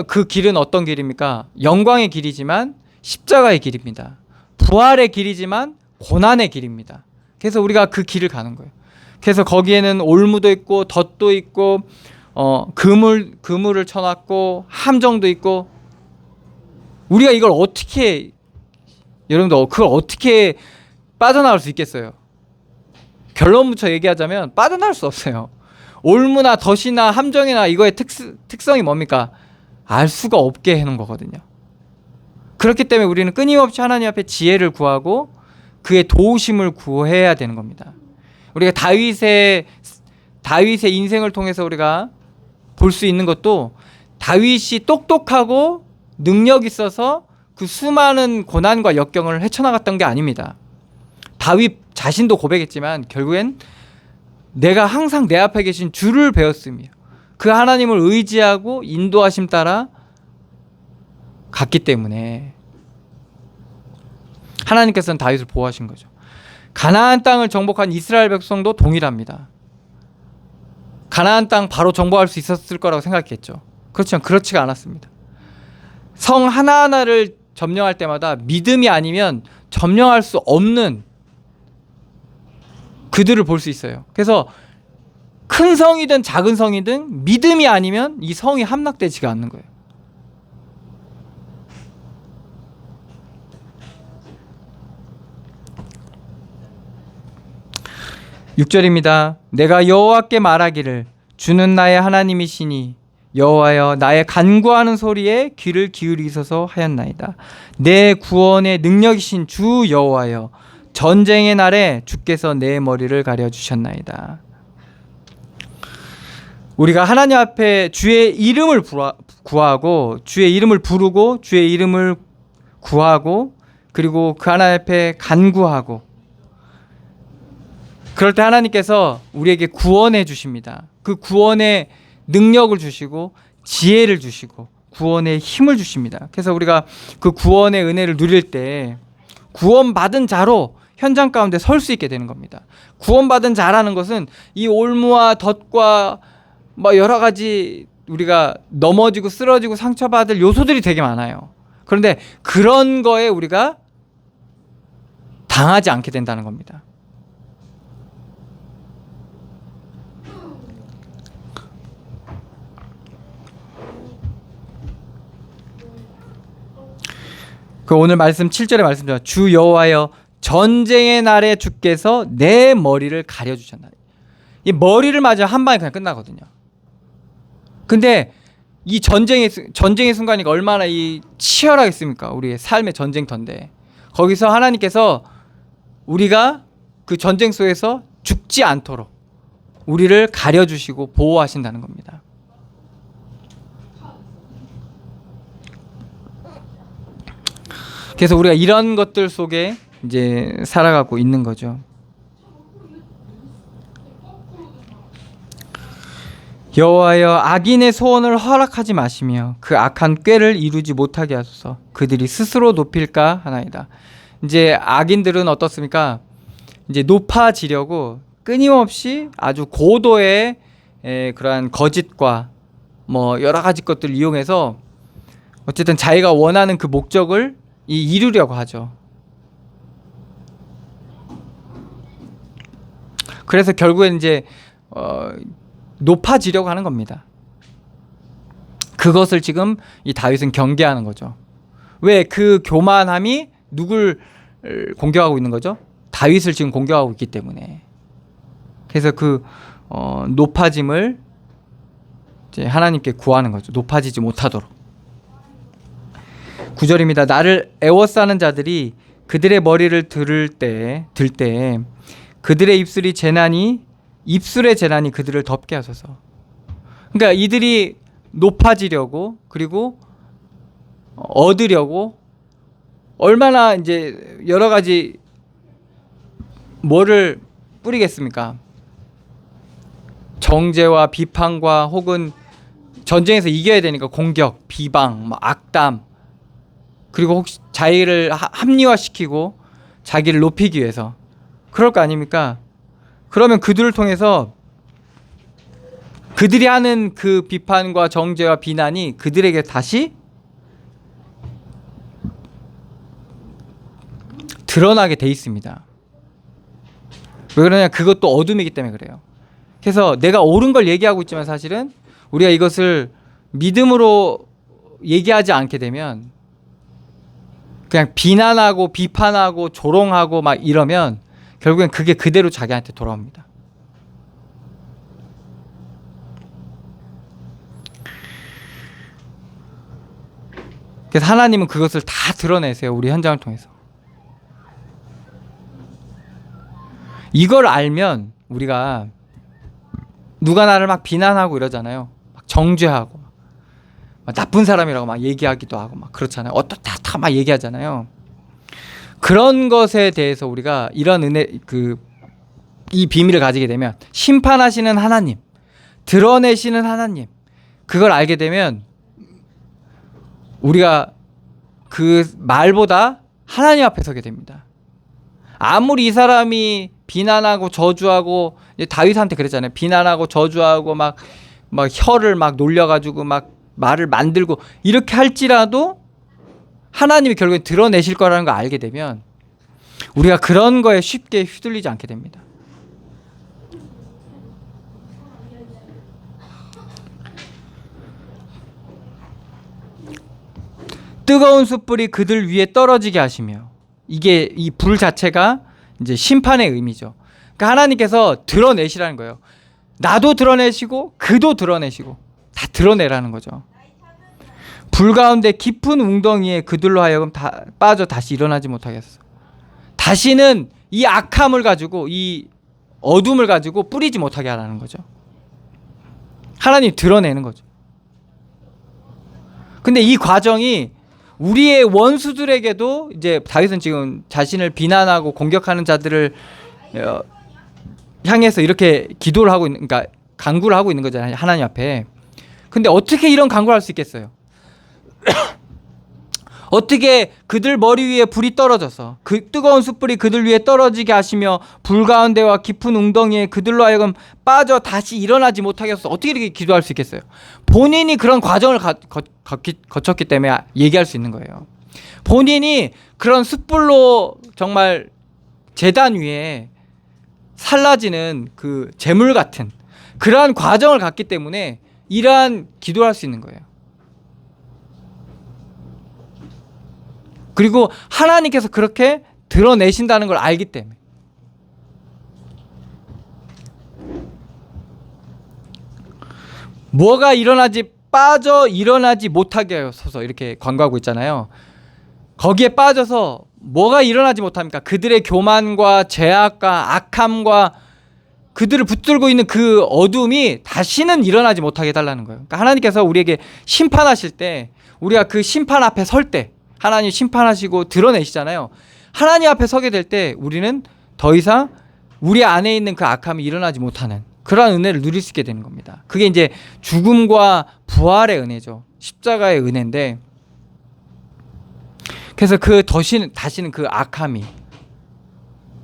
그 길은 어떤 길입니까? 영광의 길이지만 십자가의 길입니다. 부활의 길이지만 고난의 길입니다. 그래서 우리가 그 길을 가는 거예요. 그래서 거기에는 올무도 있고 덫도 있고 그물을 쳐놨고 함정도 있고, 우리가 이걸 어떻게, 여러분들 그걸 어떻게 빠져나올 수 있겠어요? 결론 붙여 얘기하자면 빠져나올 수 없어요. 올무나 덫이나 함정이나 이거의 특성이 뭡니까? 알 수가 없게 해놓은 거거든요. 그렇기 때문에 우리는 끊임없이 하나님 앞에 지혜를 구하고 그의 도우심을 구해야 되는 겁니다. 우리가 다윗의 인생을 통해서 우리가 볼 수 있는 것도 다윗이 똑똑하고 능력 있어서 그 수많은 고난과 역경을 헤쳐나갔던 게 아닙니다. 다윗 자신도 고백했지만 결국엔 내가 항상 내 앞에 계신 주를 배웠으며 그 하나님을 의지하고 인도하심 따라 갔기 때문에 하나님께서는 다윗을 보호하신 거죠. 가나안 땅을 정복한 이스라엘 백성도 동일합니다. 가나안 땅 바로 정복할 수 있었을 거라고 생각했죠. 그렇지만 그렇지가 않았습니다. 성 하나하나를 점령할 때마다 믿음이 아니면 점령할 수 없는 그들을 볼 수 있어요. 그래서 큰 성이든 작은 성이든 믿음이 아니면 이 성이 함락되지가 않는 거예요. (6절입니다) 내가 여호와께 말하기를 주는 나의 하나님이시니 여호와여 나의 간구하는 소리에 귀를 기울이소서 하였나이다. 내 구원의 능력이신 주 여호와여 전쟁의 날에 주께서 내 머리를 가려주셨나이다. 우리가 하나님 앞에 주의 이름을 구하고 주의 이름을 부르고 주의 이름을 구하고 그리고 그 하나님 앞에 간구하고 그럴 때 하나님께서 우리에게 구원해 주십니다. 그 구원의 능력을 주시고 지혜를 주시고 구원의 힘을 주십니다. 그래서 우리가 그 구원의 은혜를 누릴 때 구원받은 자로 현장 가운데 설 수 있게 되는 겁니다. 구원받은 자라는 것은 이 올무와 덫과 뭐 여러 가지 우리가 넘어지고 쓰러지고 상처받을 요소들이 되게 많아요. 그런데 그런 거에 우리가 당하지 않게 된다는 겁니다. 그 오늘 말씀 7절의 말씀이죠. 주 여호와여 전쟁의 날에 주께서 내 머리를 가려주셨나니. 이 머리를 맞아 한 방에 그냥 끝나거든요. 근데 이 전쟁의 순간이 얼마나 이 치열하겠습니까? 우리의 삶의 전쟁터인데 거기서 하나님께서 우리가 그 전쟁 속에서 죽지 않도록 우리를 가려주시고 보호하신다는 겁니다. 그래서 우리가 이런 것들 속에 이제 살아가고 있는 거죠. 여호와여 악인의 소원을 허락하지 마시며 그 악한 꾀를 이루지 못하게 하소서. 그들이 스스로 높일까 하나이다. 이제 악인들은 어떻습니까? 이제 높아지려고 끊임없이 아주 고도의 그러한 거짓과 뭐 여러 가지 것들을 이용해서 어쨌든 자기가 원하는 그 목적을 이루려고 하죠. 그래서 결국엔 이제 높아지려고 하는 겁니다. 그것을 지금 이 다윗은 경계하는 거죠. 왜 그 교만함이 누굴 공격하고 있는 거죠? 다윗을 지금 공격하고 있기 때문에. 그래서 그 높아짐을 이제 하나님께 구하는 거죠. 높아지지 못하도록. 9절입니다. 나를 애워싸는 자들이 그들의 머리를 들 때 그들의 입술의 재난이 그들을 덮게 하소서. 그러니까 이들이 높아지려고 그리고 얻으려고 얼마나 이제 여러 가지 뭐를 뿌리겠습니까? 정죄와 비판과 혹은 전쟁에서 이겨야 되니까 공격, 비방, 악담 그리고 혹시 자기를 합리화시키고 자기를 높이기 위해서 그럴 거 아닙니까? 그러면 그들을 통해서 그들이 하는 그 비판과 정죄와 비난이 그들에게 다시 드러나게 돼 있습니다. 왜 그러냐? 그것도 어둠이기 때문에 그래요. 그래서 내가 옳은 걸 얘기하고 있지만 사실은 우리가 이것을 믿음으로 얘기하지 않게 되면 그냥 비난하고 비판하고 조롱하고 막 이러면 결국엔 그게 그대로 자기한테 돌아옵니다. 그래서 하나님은 그것을 다 드러내세요. 우리 현장을 통해서. 이걸 알면 우리가 누가 나를 막 비난하고 이러잖아요. 막 정죄하고 막 나쁜 사람이라고 막 얘기하기도 하고 막 그렇잖아요. 어떻다 막 얘기하잖아요. 그런 것에 대해서 우리가 이런 은혜 이 비밀을 가지게 되면 심판하시는 하나님, 드러내시는 하나님 그걸 알게 되면 우리가 그 말보다 하나님 앞에 서게 됩니다. 아무리 이 사람이 비난하고 저주하고 다윗한테 그랬잖아요. 비난하고 저주하고 막 혀를 막 놀려가지고 막 말을 만들고 이렇게 할지라도 하나님이 결국에 드러내실 거라는 걸 알게 되면 우리가 그런 거에 쉽게 휘둘리지 않게 됩니다. 뜨거운 숯불이 그들 위에 떨어지게 하시며 이게 이 불 자체가 이제 심판의 의미죠. 그러니까 하나님께서 드러내시라는 거예요. 나도 드러내시고 그도 드러내시고 다 드러내라는 거죠. 불 가운데 깊은 웅덩이에 그들로 하여금 다 빠져 다시 일어나지 못하게 했어. 다시는 이 악함을 가지고 이 어둠을 가지고 뿌리지 못하게 하라는 거죠. 하나님이 드러내는 거죠. 근데 이 과정이 우리의 원수들에게도 이제 다윗은 지금 자신을 비난하고 공격하는 자들을 향해서 이렇게 기도를 하고 있는, 그러니까 간구를 하고 있는 거잖아요. 하나님 앞에. 근데 어떻게 이런 간구를 할 수 있겠어요? 어떻게 그들 머리 위에 불이 떨어져서 그 뜨거운 숯불이 그들 위에 떨어지게 하시며 불 가운데와 깊은 웅덩이에 그들로 하여금 빠져 다시 일어나지 못하게 하소서. 어떻게 이렇게 기도할 수 있겠어요? 본인이 그런 과정을 거쳤기 때문에 얘기할 수 있는 거예요. 본인이 그런 숯불로 정말 제단 위에 살라지는 그 재물 같은 그러한 과정을 갔기 때문에 이러한 기도를 할 수 있는 거예요. 그리고 하나님께서 그렇게 드러내신다는 걸 알기 때문에. 뭐가 빠져 일어나지 못하게 하소서 이렇게 권고하고 있잖아요. 거기에 빠져서 뭐가 일어나지 못합니까? 그들의 교만과 죄악과 악함과 그들을 붙들고 있는 그 어둠이 다시는 일어나지 못하게 해달라는 거예요. 그러니까 하나님께서 우리에게 심판하실 때, 우리가 그 심판 앞에 설 때, 하나님 심판하시고 드러내시잖아요. 하나님 앞에 서게 될 때 우리는 더 이상 우리 안에 있는 그 악함이 일어나지 못하는 그러한 은혜를 누릴 수 있게 되는 겁니다. 그게 이제 죽음과 부활의 은혜죠. 십자가의 은혜인데, 그래서 다시는 그 악함이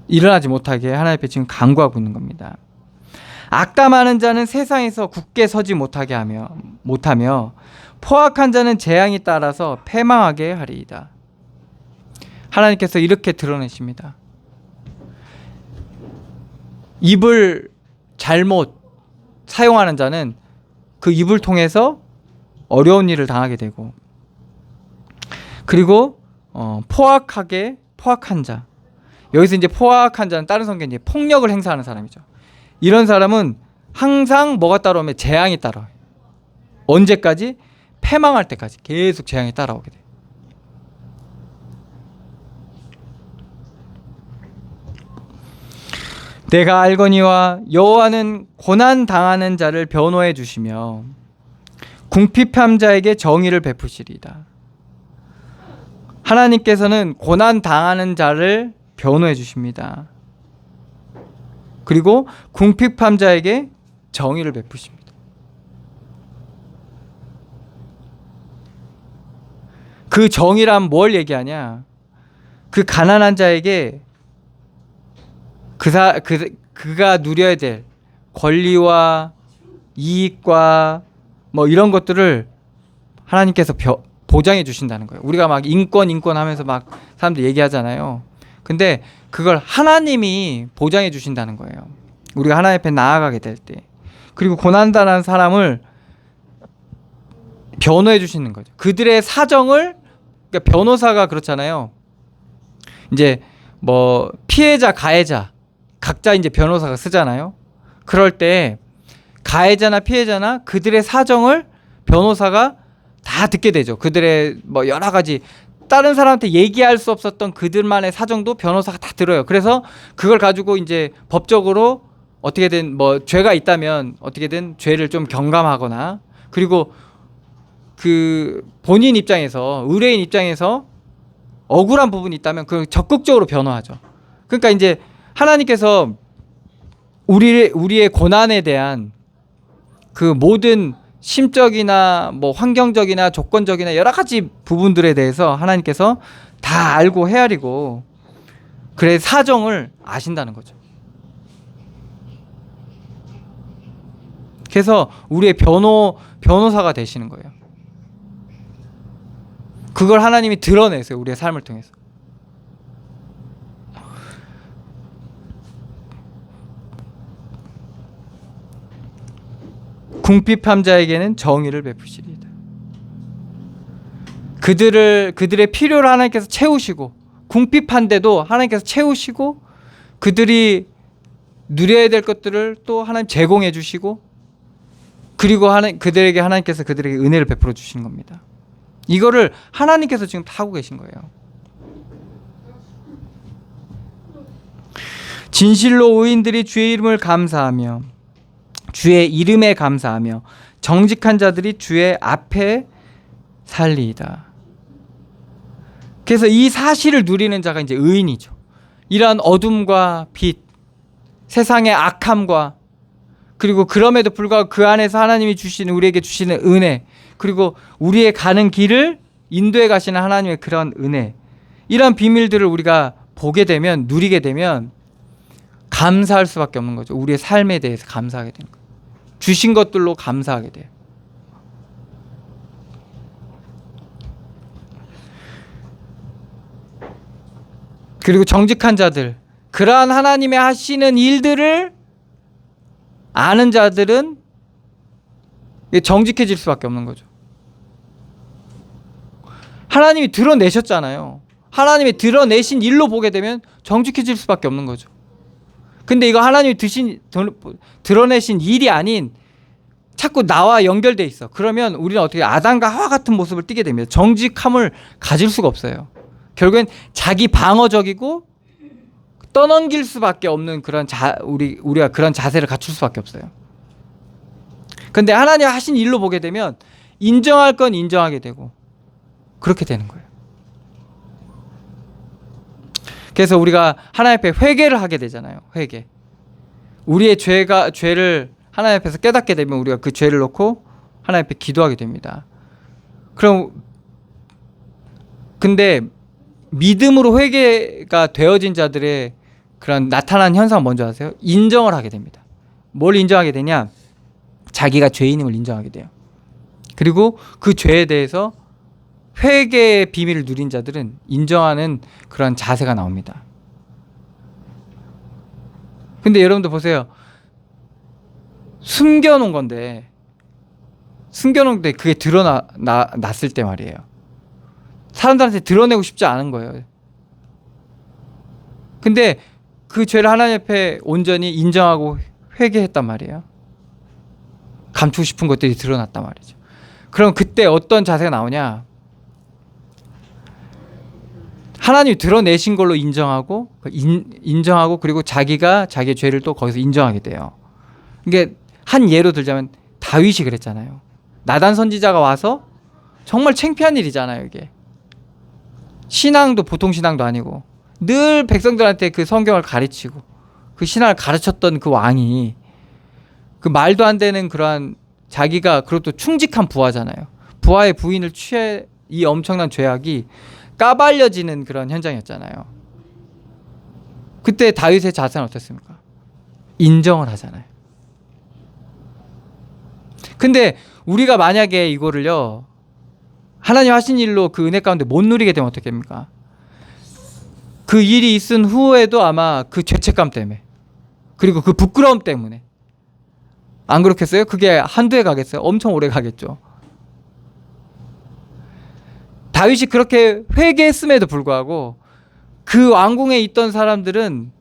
일어나지 못하게 하나님 앞에 지금 간구하고 있는 겁니다. 악담하는 자는 세상에서 굳게 서지 못하며 포악한 자는 재앙이 따라서 패망하게 하리이다. 하나님께서 이렇게 드러내십니다. 입을 잘못 사용하는 자는 그 입을 통해서 어려운 일을 당하게 되고, 그리고 포악한 자, 여기서 이제 포악한 자는 다른 성경에 이제 폭력을 행사하는 사람이죠. 이런 사람은 항상 뭐가 따라오면 재앙이 따라와요. 언제까지? 패망할 때까지 계속 재앙이 따라오게 돼요. 내가 알거니와 여호와는 고난 당하는 자를 변호해 주시며 궁핍한 자에게 정의를 베푸시리이다. 하나님께서는 고난 당하는 자를 변호해 주십니다. 그리고 궁핍한 자에게 정의를 베푸십니다. 그 정의란 뭘 얘기하냐? 그 가난한 자에게 그가 누려야 될 권리와 이익과 뭐 이런 것들을 하나님께서 보장해 주신다는 거예요. 우리가 막 인권 하면서 막 사람들 얘기하잖아요. 근데 그걸 하나님이 보장해 주신다는 거예요. 우리가 하나님 앞에 나아가게 될 때. 그리고 고난당한 사람을 변호해 주시는 거죠. 그들의 사정을, 그러니까 변호사가 그렇잖아요. 이제 뭐 피해자, 가해자 각자 이제 변호사가 쓰잖아요. 그럴 때 가해자나 피해자나 그들의 사정을 변호사가 다 듣게 되죠. 그들의 뭐 여러 가지 다른 사람한테 얘기할 수 없었던 그들만의 사정도 변호사가 다 들어요. 그래서 그걸 가지고 이제 법적으로 어떻게든 뭐 죄가 있다면 어떻게든 죄를 좀 경감하거나, 그리고 그 본인 입장에서, 의뢰인 입장에서 억울한 부분이 있다면 그걸 적극적으로 변호하죠. 그러니까 이제 하나님께서 우리의 고난에 대한 그 모든 심적이나 뭐 환경적이나 조건적이나 여러 가지 부분들에 대해서 하나님께서 다 알고 헤아리고 그의 사정을 아신다는 거죠. 그래서 우리의 변호사가 되시는 거예요. 그걸 하나님이 드러내세요. 우리의 삶을 통해서. 궁핍한 자에게는 정의를 베푸시리이다. 그들의 필요를 하나님께서 채우시고, 궁핍한데도 하나님께서 채우시고, 그들이 누려야 될 것들을 또 하나님 제공해 주시고, 그리고 하나님께서 그들에게 은혜를 베풀어 주시는 겁니다. 이거를 하나님께서 지금 다 하고 계신 거예요. 진실로 의인들이 주의 이름을 감사하며, 주의 이름에 감사하며 정직한 자들이 주의 앞에 살리이다. 그래서 이 사실을 누리는 자가 이제 의인이죠. 이러한 어둠과 빛, 세상의 악함과, 그리고 그럼에도 불구하고 그 안에서 하나님이 우리에게 주시는 은혜, 그리고 우리의 가는 길을 인도해 가시는 하나님의 그런 은혜, 이런 비밀들을 우리가 보게 되면, 누리게 되면 감사할 수밖에 없는 거죠. 우리의 삶에 대해서 감사하게 되는 거예요. 주신 것들로 감사하게 돼요. 그리고 정직한 자들, 그러한 하나님의 하시는 일들을 아는 자들은 정직해질 수밖에 없는 거죠. 하나님이 드러내셨잖아요. 하나님이 드러내신 일로 보게 되면 정직해질 수밖에 없는 거죠. 근데 이거 하나님이 드러내신 일이 아닌 자꾸 나와 연결돼 있어. 그러면 우리는 어떻게 아담과 하와 같은 모습을 띠게 됩니다. 정직함을 가질 수가 없어요. 결국엔 자기 방어적이고 떠넘길 수밖에 없는 그런 우리가 그런 자세를 갖출 수밖에 없어요. 근데 하나님 하신 일로 보게 되면 인정할 건 인정하게 되고 그렇게 되는 거예요. 그래서 우리가 하나님 앞에 회개를 하게 되잖아요. 회개. 우리의 죄를 하나님 앞에서 깨닫게 되면 우리가 그 죄를 놓고 하나님 앞에 기도하게 됩니다. 근데 믿음으로 회개가 되어진 자들의 그런 나타난 현상은 뭔지 아세요? 인정을 하게 됩니다. 뭘 인정하게 되냐? 자기가 죄인임을 인정하게 돼요. 그리고 그 죄에 대해서 회개의 비밀을 누린 자들은 인정하는 그런 자세가 나옵니다. 근데 여러분들 보세요. 숨겨놓은 건데 그게 드러났을 때 말이에요. 사람들한테 드러내고 싶지 않은 거예요. 근데 그 죄를 하나님 앞에 온전히 인정하고 회개했단 말이에요. 감추고 싶은 것들이 드러났단 말이죠. 그럼 그때 어떤 자세가 나오냐? 하나님이 드러내신 걸로 인정하고 그리고 자기가 자기의 죄를 또 거기서 인정하게 돼요. 이게 한 예로 들자면 다윗이 그랬잖아요. 나단 선지자가 와서 정말 창피한 일이잖아요. 이게 신앙도 보통 신앙도 아니고 늘 백성들한테 그 성경을 가르치고 그 신앙을 가르쳤던 그 왕이 그 말도 안 되는 그러한 자기가 그것도 충직한 부하잖아요. 부하의 부인을 취해 이 엄청난 죄악이 까발려지는 그런 현장이었잖아요. 그때 다윗의 자세는 어땠습니까? 인정을 하잖아요. 근데 우리가 만약에 이거를요 하나님 하신 일로 그 은혜 가운데 못 누리게 되면 어떻게 됩니까? 그 일이 있은 후에도 아마 그 죄책감 때문에 그리고 그 부끄러움 때문에 안 그렇겠어요? 그게 한두 해 가겠어요? 엄청 오래 가겠죠. 다윗이 그렇게 회개했음에도 불구하고 그 왕궁에 있던 사람들은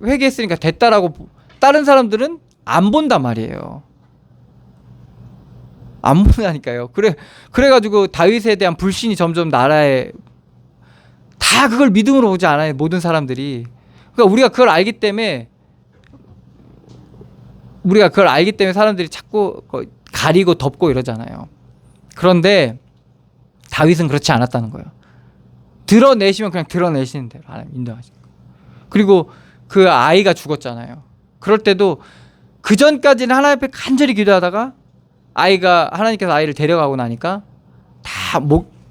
회개했으니까 됐다라고 다른 사람들은 안 본단 말이에요. 안 본다니까요. 그래가지고 다윗에 대한 불신이 점점 나라에 다 그걸 믿음으로 보지 않아요. 모든 사람들이. 그러니까 우리가 그걸 알기 때문에 사람들이 자꾸 가리고 덮고 이러잖아요. 그런데 다윗은 그렇지 않았다는 거예요. 드러내시면 그냥 드러내시는 대로 하나님 인정하시는 거예요. 그리고 그 아이가 죽었잖아요. 그럴 때도 그 전까지는 하나님 앞에 간절히 기도하다가 하나님께서 아이를 데려가고 나니까 다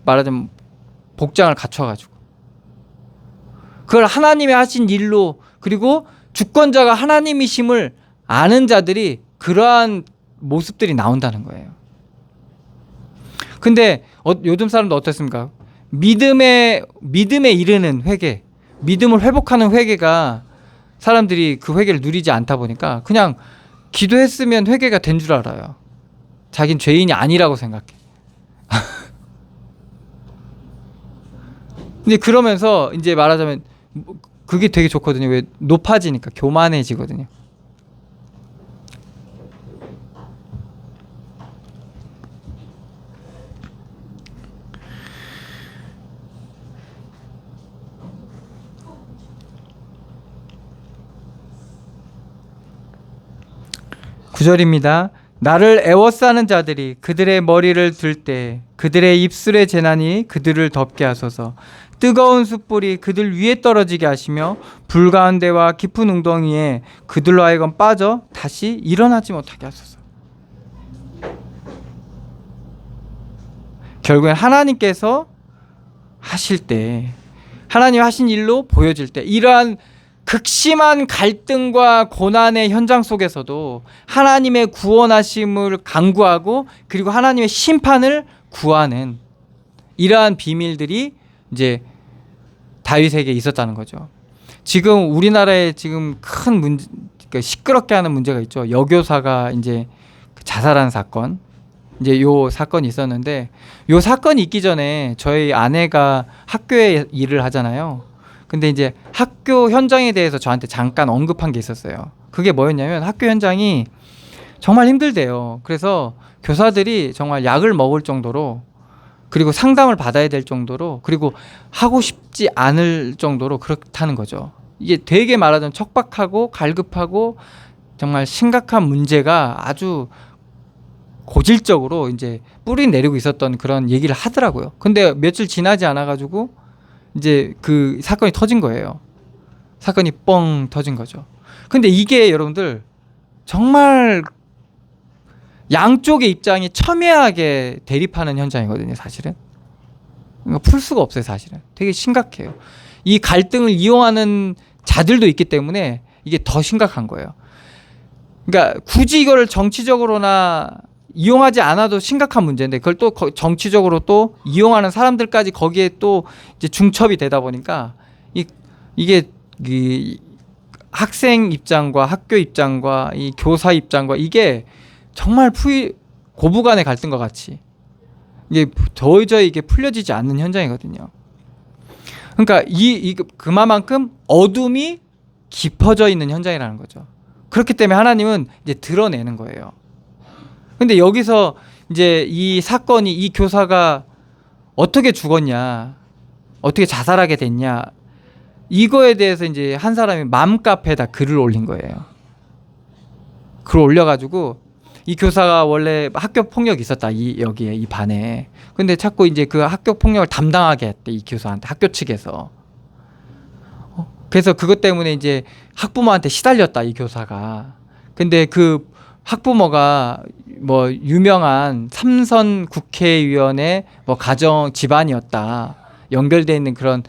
말하자면 복장을 갖춰가지고 그걸 하나님이 하신 일로 그리고 주권자가 하나님이심을 아는 자들이 그러한 모습들이 나온다는 거예요. 근데 요즘 사람도 어떻습니까? 믿음에 이르는 회개, 믿음을 회복하는 회개가 사람들이 그 회개를 누리지 않다 보니까 그냥 기도했으면 회개가 된 줄 알아요. 자긴 죄인이 아니라고 생각해. 근데 그러면서 이제 말하자면 그게 되게 좋거든요. 왜 높아지니까 교만해지거든요. 구절입니다. 나를 애워싸는 자들이 그들의 머리를 들 때 그들의 입술의 재난이 그들을 덮게 하소서. 뜨거운 숯불이 그들 위에 떨어지게 하시며 불 가운데와 깊은 웅덩이에 그들로 하여금 빠져 다시 일어나지 못하게 하소서. 결국엔 하나님께서 하실 때, 하나님 하신 일로 보여질 때, 이러한 극심한 갈등과 고난의 현장 속에서도 하나님의 구원하심을 간구하고 그리고 하나님의 심판을 구하는 이러한 비밀들이 이제 다윗에게 있었다는 거죠. 지금 우리나라에 지금 큰 문제, 그러니까 시끄럽게 하는 문제가 있죠. 여교사가 이제 자살한 사건, 이제 요 사건이 있었는데, 요 사건이 있기 전에 저희 아내가 학교에 일을 하잖아요. 근데 이제 학교 현장에 대해서 저한테 잠깐 언급한 게 있었어요. 그게 뭐였냐면 학교 현장이 정말 힘들대요. 그래서 교사들이 정말 약을 먹을 정도로, 그리고 상담을 받아야 될 정도로, 그리고 하고 싶지 않을 정도로 그렇다는 거죠. 이게 되게 말하자면 척박하고 갈급하고 정말 심각한 문제가 아주 고질적으로 이제 뿌리 내리고 있었던 그런 얘기를 하더라고요. 근데 며칠 지나지 않아 가지고 이제 그 사건이 터진 거예요. 사건이 뻥 터진 거죠. 근데 이게 여러분들 정말 양쪽의 입장이 첨예하게 대립하는 현장이거든요, 사실은. 그러니까 풀 수가 없어요, 사실은. 되게 심각해요. 이 갈등을 이용하는 자들도 있기 때문에 이게 더 심각한 거예요. 그러니까 굳이 이거를 정치적으로나 이용하지 않아도 심각한 문제인데, 그걸 또 정치적으로 또 이용하는 사람들까지 거기에 또 이제 중첩이 되다 보니까 이게 이 학생 입장과 학교 입장과 이 교사 입장과 이게 정말 고부간의 갈등과 같이 이게 도저히 이게 풀려지지 않는 현장이거든요. 그러니까 그만큼 어둠이 깊어져 있는 현장이라는 거죠. 그렇기 때문에 하나님은 이제 드러내는 거예요. 근데 여기서 이제 이 사건이, 이 교사가 어떻게 죽었냐, 어떻게 자살하게 됐냐, 이거에 대해서 이제 한 사람이 맘카페에다 글을 올린 거예요. 글을 올려가지고 이 교사가 원래 학교 폭력이 있었다, 여기에 이 반에. 근데 자꾸 이제 그 학교 폭력을 담당하게 했대, 이 교사한테, 학교 측에서. 그래서 그것 때문에 이제 학부모한테 시달렸다, 이 교사가. 근데 그 학부모가 뭐 유명한 삼선 국회의원의 뭐 가정 집안이었다, 연결돼 있는 그런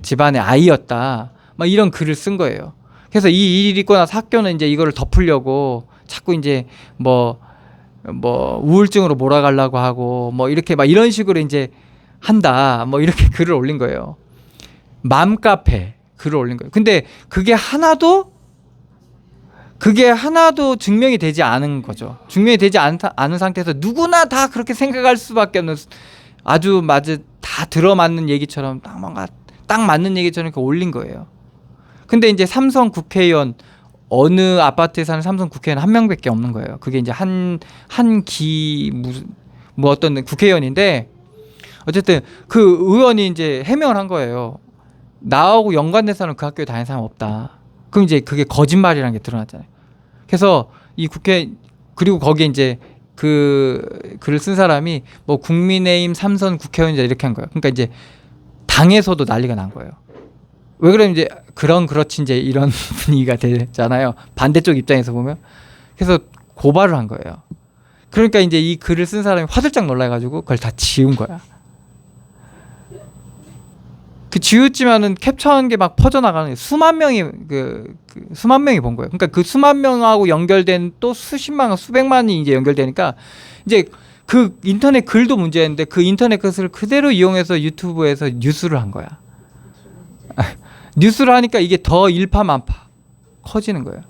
집안의 아이였다, 막 이런 글을 쓴 거예요. 그래서 이 일이 있고 나서 학교는 이제 이거를 덮으려고 자꾸 이제 뭐 우울증으로 몰아가려고 하고 뭐 이렇게 막 이런 식으로 이제 한다, 뭐 이렇게 글을 올린 거예요. 맘카페 글을 올린 거예요. 근데 그게 하나도 증명이 되지 않은 거죠. 증명이 되지 않은 상태에서 누구나 다 그렇게 생각할 수밖에 없는, 아주 다 들어맞는 얘기처럼 딱 맞는 얘기처럼 이렇게 올린 거예요. 근데 이제 삼성 국회의원, 어느 아파트에 사는 삼성 국회의원 한 명밖에 없는 거예요. 그게 이제 뭐 어떤 국회의원인데, 어쨌든 그 의원이 이제 해명을 한 거예요. 나하고 연관된 사람은 그 학교에 다니는 사람 없다. 그럼 이제 그게 거짓말이라는 게 드러났잖아요. 그래서 이 그리고 거기에 이제 그 글을 쓴 사람이 뭐 국민의힘 삼선 국회의원이자 이렇게 한 거예요. 그러니까 이제 당에서도 난리가 난 거예요. 왜 그러면 이제 그렇지 이제 이런 분위기가 되잖아요, 반대쪽 입장에서 보면. 그래서 고발을 한 거예요. 그러니까 이제 이 글을 쓴 사람이 화들짝 놀라가지고 그걸 다 지운 거야. 그 지웠지만은 캡처한 게 막 퍼져나가는, 수만 명이 수만 명이 본 거예요. 그러니까 그 수만 명하고 연결된 또 수십만, 수백만이 이제 연결되니까 이제 그 인터넷 글도 문제였는데 그 인터넷 글을 그대로 이용해서 유튜브에서 뉴스를 한 거야. 뉴스를 하니까 이게 더 일파만파 커지는 거예요.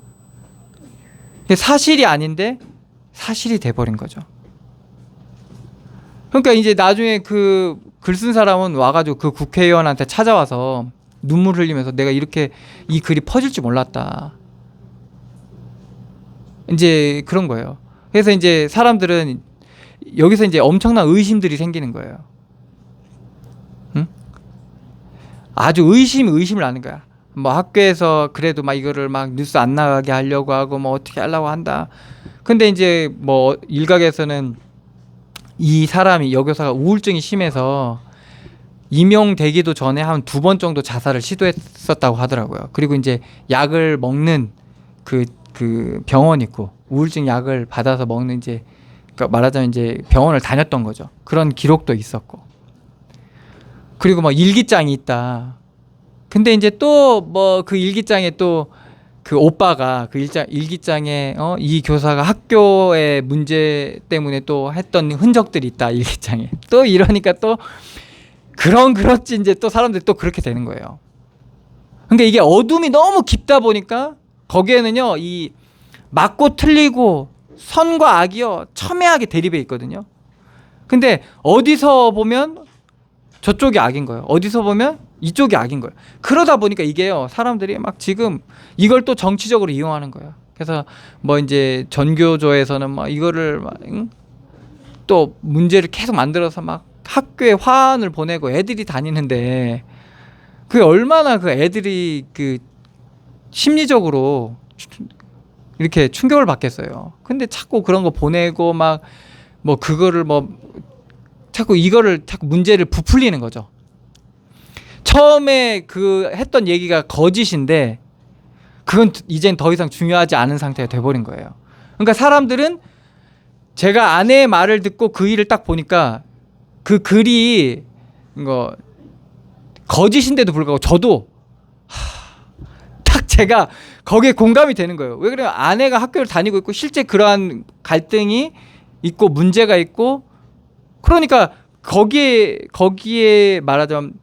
사실이 아닌데 사실이 돼버린 거죠. 그러니까 이제 나중에 그 글 쓴 사람은 와가지고 그 국회의원한테 찾아와서 눈물 흘리면서 내가 이렇게 이 글이 퍼질 줄 몰랐다, 이제 그런 거예요. 그래서 이제 사람들은 여기서 이제 엄청난 의심들이 생기는 거예요. 응? 아주 의심을 하는 거야. 뭐 학교에서 그래도 막 이거를 막 뉴스 안 나가게 하려고 하고 뭐 어떻게 하려고 한다. 근데 이제 뭐 일각에서는 이 사람이, 여교사가 우울증이 심해서 임용되기도 전에 한 2번 정도 자살을 시도했었다고 하더라고요. 그리고 이제 약을 먹는 그 병원 있고, 우울증 약을 받아서 먹는 이제 그러니까 말하자면 이제 병원을 다녔던 거죠. 그런 기록도 있었고. 그리고 막 일기장이 있다. 근데 이제 또 뭐 그 일기장에 또 그 오빠가 그 일기장에 이 교사가 학교의 문제 때문에 또 했던 흔적들이 있다 일기장에. 또 이러니까 또 그렇지 이제 또 사람들이 또 그렇게 되는 거예요. 그러니까 이게 어둠이 너무 깊다 보니까 거기에는요 이 맞고 틀리고 선과 악이요 첨예하게 대립해 있거든요. 근데 어디서 보면 저쪽이 악인 거예요. 어디서 보면 이쪽이 악인 거예요. 그러다 보니까 이게요 사람들이 막 지금 이걸 또 정치적으로 이용하는 거예요. 그래서 뭐 이제 전교조에서는 막 이거를 막 또 문제를 계속 만들어서 막 학교에 화환을 보내고 애들이 다니는데 그게 얼마나 그 애들이 그 심리적으로 이렇게 충격을 받겠어요. 근데 자꾸 그런 거 보내고 막 뭐 그거를 뭐 자꾸 이거를 자꾸 문제를 부풀리는 거죠. 처음에 그 했던 얘기가 거짓인데 그건 이젠 더 이상 중요하지 않은 상태가 돼버린 거예요. 그러니까 사람들은 제가 아내의 말을 듣고 그 일을 딱 보니까 그 글이 이거 거짓인데도 불구하고 저도 딱 제가 거기에 공감이 되는 거예요. 왜 그래요? 아내가 학교를 다니고 있고 실제 그러한 갈등이 있고 문제가 있고 그러니까 거기에 말하자면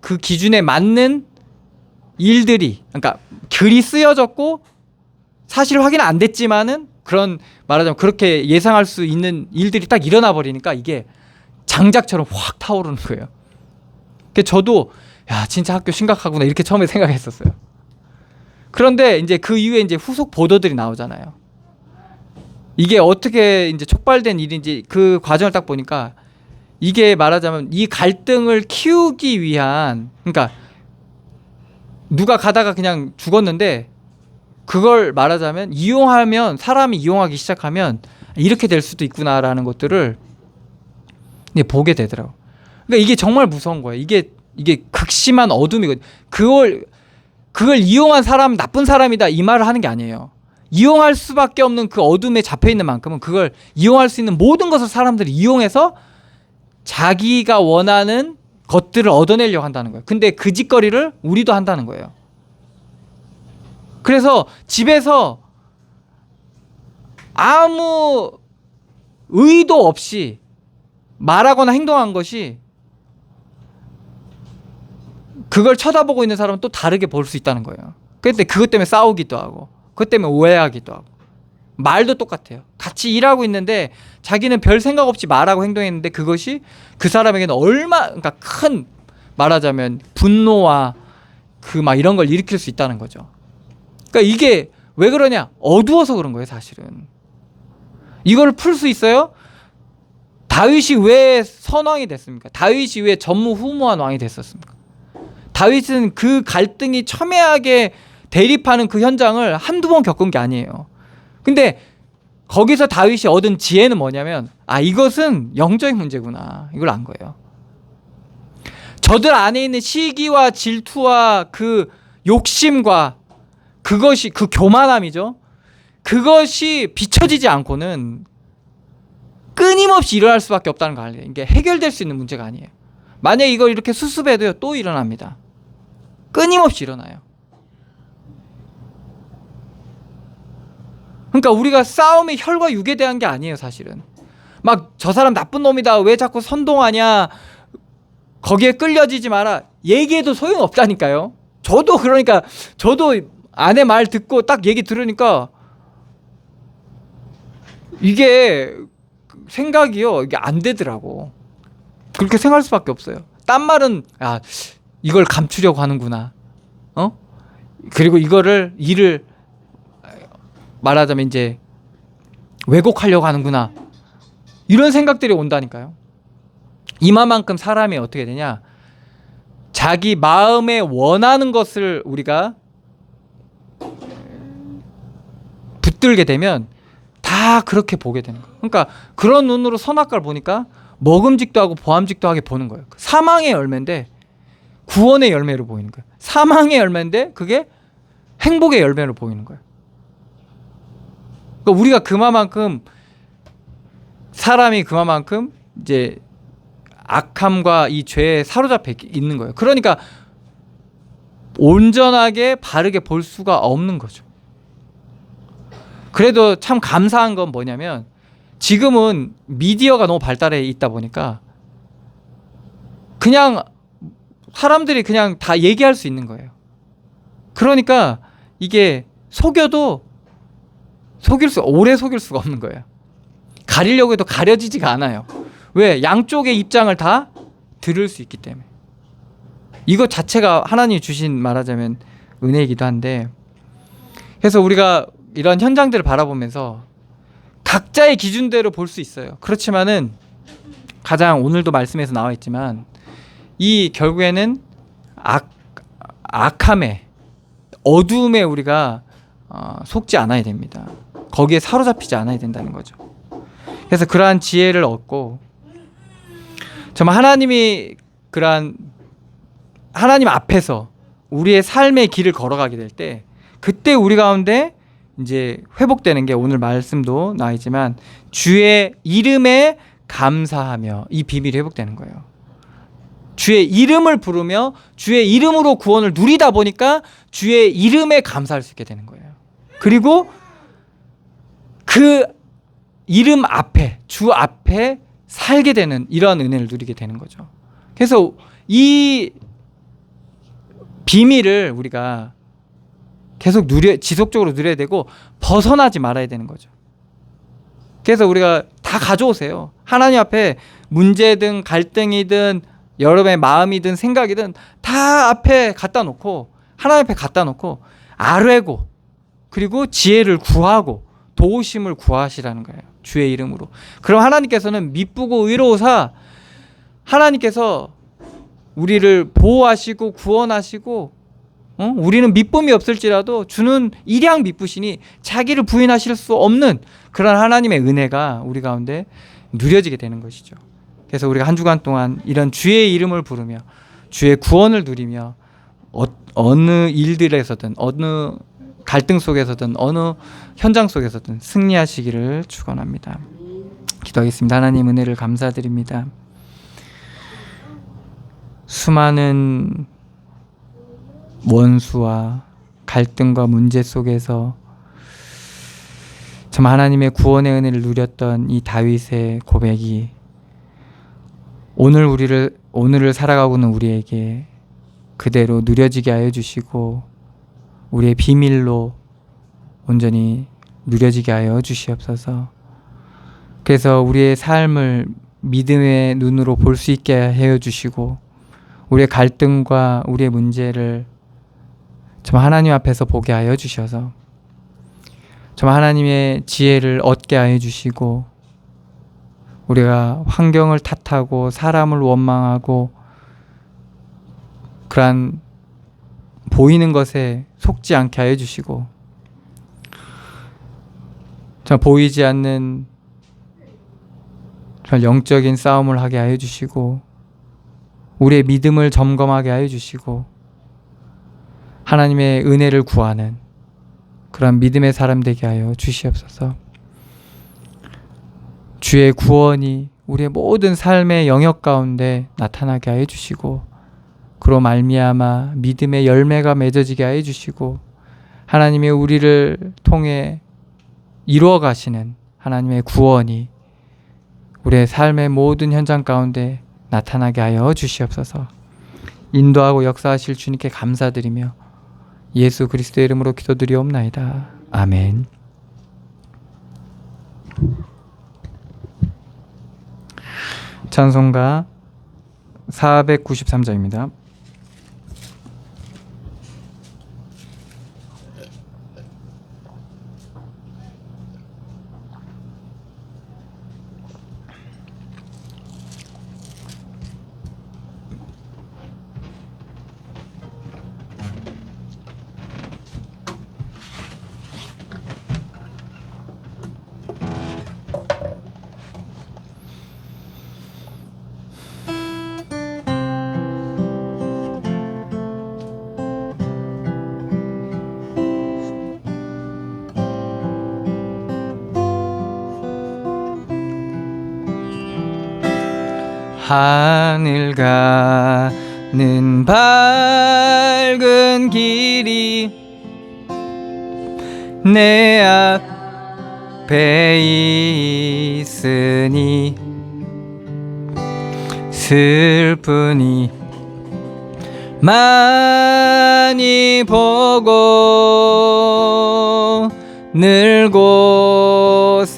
그 기준에 맞는 일들이 그러니까 글이 쓰여졌고 사실 확인 안 됐지만은 그런 말하자면 그렇게 예상할 수 있는 일들이 딱 일어나 버리니까 이게 장작처럼 확 타오르는 거예요. 그래서 저도 야 진짜 학교 심각하구나 이렇게 처음에 생각했었어요. 그런데 이제 그 이후에 이제 후속 보도들이 나오잖아요. 이게 어떻게 이제 촉발된 일인지 그 과정을 딱 보니까 이게 말하자면 이 갈등을 키우기 위한 그러니까 누가 가다가 그냥 죽었는데 그걸 말하자면 이용하면 사람이 이용하기 시작하면 이렇게 될 수도 있구나라는 것들을 이제 보게 되더라고. 그러니까 이게 정말 무서운 거예요. 이게 극심한 어둠이거든요. 그걸 이용한 사람 나쁜 사람이다 이 말을 하는 게 아니에요. 이용할 수밖에 없는 그 어둠에 잡혀 있는 만큼은 그걸 이용할 수 있는 모든 것을 사람들이 이용해서 자기가 원하는 것들을 얻어내려고 한다는 거예요. 근데 그 짓거리를 우리도 한다는 거예요. 그래서 집에서 아무 의도 없이 말하거나 행동한 것이 그걸 쳐다보고 있는 사람은 또 다르게 볼 수 있다는 거예요. 그때 그것 때문에 싸우기도 하고 그것 때문에 오해하기도 하고 말도 똑같아요. 같이 일하고 있는데 자기는 별 생각 없이 말하고 행동했는데 그것이 그 사람에게는 그러니까 큰 말하자면 분노와 그 막 이런 걸 일으킬 수 있다는 거죠. 그러니까 이게 왜 그러냐? 어두워서 그런 거예요, 사실은. 이걸 풀 수 있어요? 다윗이 왜 선왕이 됐습니까? 다윗이 왜 전무후무한 왕이 됐었습니까? 다윗은 그 갈등이 첨예하게 대립하는 그 현장을 한두 번 겪은 게 아니에요. 근데 거기서 다윗이 얻은 지혜는 뭐냐면 이것은 영적인 문제구나. 이걸 안 거예요. 저들 안에 있는 시기와 질투와 그 욕심과 그것이 그 교만함이죠. 그것이 비춰지지 않고는 끊임없이 일어날 수밖에 없다는 거 알아요. 이게 해결될 수 있는 문제가 아니에요. 만약에 이걸 이렇게 수습해도요 또 일어납니다. 끊임없이 일어나요. 그러니까 우리가 싸움이 혈과 육에 대한 게 아니에요, 사실은. 막 저 사람 나쁜 놈이다. 왜 자꾸 선동하냐. 거기에 끌려지지 마라. 얘기해도 소용없다니까요. 저도 그러니까 저도 아내 말 듣고 딱 얘기 들으니까 이게 생각이요. 이게 안 되더라고. 그렇게 생각할 수밖에 없어요. 딴 말은 이걸 감추려고 하는구나. 그리고 일을 말하자면 이제 왜곡하려고 하는구나. 이런 생각들이 온다니까요. 이마만큼 사람이 어떻게 되냐? 자기 마음에 원하는 것을 우리가 붙들게 되면 다 그렇게 보게 되는 거예요. 그러니까 그런 눈으로 선악과를 보니까 먹음직도 하고 보암직도 하게 보는 거예요. 사망의 열매인데 구원의 열매로 보이는 거예요. 사망의 열매인데 그게 행복의 열매로 보이는 거예요. 그러니까 우리가 그만큼 사람이 그만큼 이제 악함과 이 죄에 사로잡혀 있는 거예요. 그러니까 온전하게 바르게 볼 수가 없는 거죠. 그래도 참 감사한 건 뭐냐면 지금은 미디어가 너무 발달해 있다 보니까 그냥 사람들이 그냥 다 얘기할 수 있는 거예요. 그러니까 이게 오래 속일 수가 없는 거예요. 가리려고 해도 가려지지가 않아요. 왜? 양쪽의 입장을 다 들을 수 있기 때문에. 이것 자체가 하나님이 주신 말하자면 은혜이기도 한데, 그래서 우리가 이런 현장들을 바라보면서 각자의 기준대로 볼 수 있어요. 그렇지만은 가장 오늘도 말씀에서 나와 있지만 이 결국에는 악함에, 어두움에 우리가 속지 않아야 됩니다. 거기에 사로잡히지 않아야 된다는 거죠. 그래서 그러한 지혜를 얻고 정말 하나님이 그러한 하나님 앞에서 우리의 삶의 길을 걸어가게 될 때 그때 우리 가운데 이제 회복되는 게 오늘 말씀도 나있지만 주의 이름에 감사하며 이 비밀이 회복되는 거예요. 주의 이름을 부르며 주의 이름으로 구원을 누리다 보니까 주의 이름에 감사할 수 있게 되는 거예요. 그리고 그 이름 앞에, 주 앞에 살게 되는 이러한 은혜를 누리게 되는 거죠. 그래서 이 비밀을 우리가 계속 지속적으로 누려야 되고 벗어나지 말아야 되는 거죠. 그래서 우리가 다 가져오세요. 하나님 앞에 문제든 갈등이든 여러분의 마음이든 생각이든 다 앞에 갖다 놓고 하나님 앞에 갖다 놓고 아뢰고 그리고 지혜를 구하고 도우심을 구하시라는 거예요. 주의 이름으로. 그럼 하나님께서는 미쁘고 의로우사 하나님께서 우리를 보호하시고 구원하시고 우리는 미쁨이 없을지라도 주는 일양 미쁘시니 자기를 부인하실 수 없는 그런 하나님의 은혜가 우리 가운데 누려지게 되는 것이죠. 그래서 우리가 한 주간 동안 이런 주의 이름을 부르며 주의 구원을 누리며 어느 일들에서든 어느 갈등 속에서든 어느 현장 속에서든 승리하시기를 축원합니다. 기도하겠습니다. 하나님 은혜를 감사드립니다. 수많은 원수와 갈등과 문제 속에서 정말 하나님의 구원의 은혜를 누렸던 이 다윗의 고백이 오늘을 살아가고는 우리에게 그대로 누려지게 하여 주시고 우리의 비밀로 온전히 누려지게 하여 주시옵소서. 그래서 우리의 삶을 믿음의 눈으로 볼 수 있게 하여 주시고 우리의 갈등과 우리의 문제를 정말 하나님 앞에서 보게 하여 주셔서 정말 하나님의 지혜를 얻게 하여 주시고 우리가 환경을 탓하고 사람을 원망하고 그러한 보이는 것에 속지 않게 하여 주시고 정말 보이지 않는 정말 영적인 싸움을 하게 하여 주시고 우리의 믿음을 점검하게 하여 주시고 하나님의 은혜를 구하는 그런 믿음의 사람 되게 하여 주시옵소서. 주의 구원이 우리의 모든 삶의 영역 가운데 나타나게 하여 주시고 그로 말미암아 믿음의 열매가 맺어지게 하여 주시고 하나님이 우리를 통해 이루어 가시는 하나님의 구원이 우리의 삶의 모든 현장 가운데 나타나게 하여 주시옵소서. 인도하고 역사하실 주님께 감사드리며 예수 그리스도의 이름으로 기도드리옵나이다. 아멘. 찬송가 493장입니다. 하늘 가는 밝은 길이 내 앞에 있으니 슬프니 많이 보고 늘 고생하여도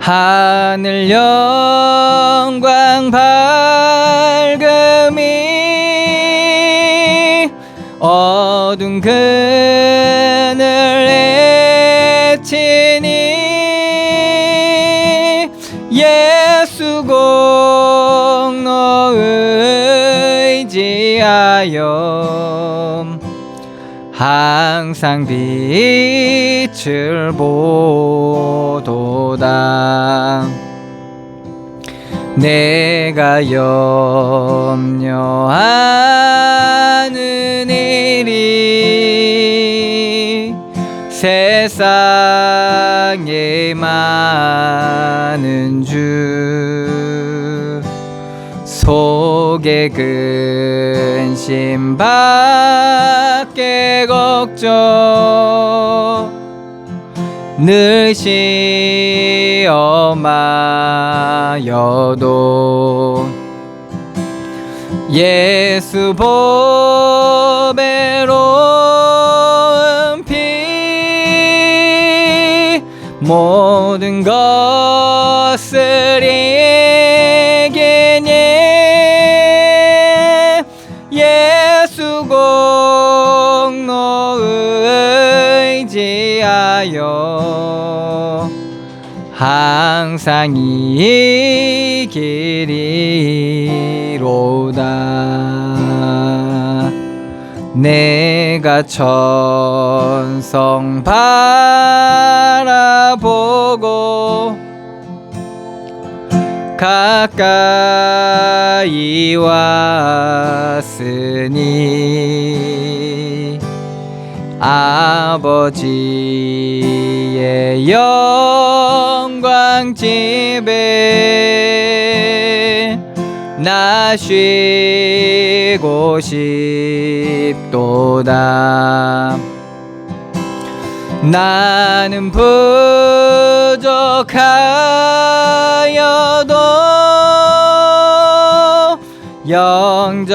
하늘 영광 밝음이 어두운 그늘 애치니 예수 공로 의지하여 항상 빛을 보도다. 내가 염려하는 일이 세상에 많은 주 속에 근심 밖에 걱정 늘 시험하여도 예수 보배로운 피 모든 것을 이기니 예수 공로 의지하여 항상 이기리로다. 내가 천성 바라보고 가까이 왔으니 아버지의 영광 집에 나 쉬고 싶도다. 나는 부족하여도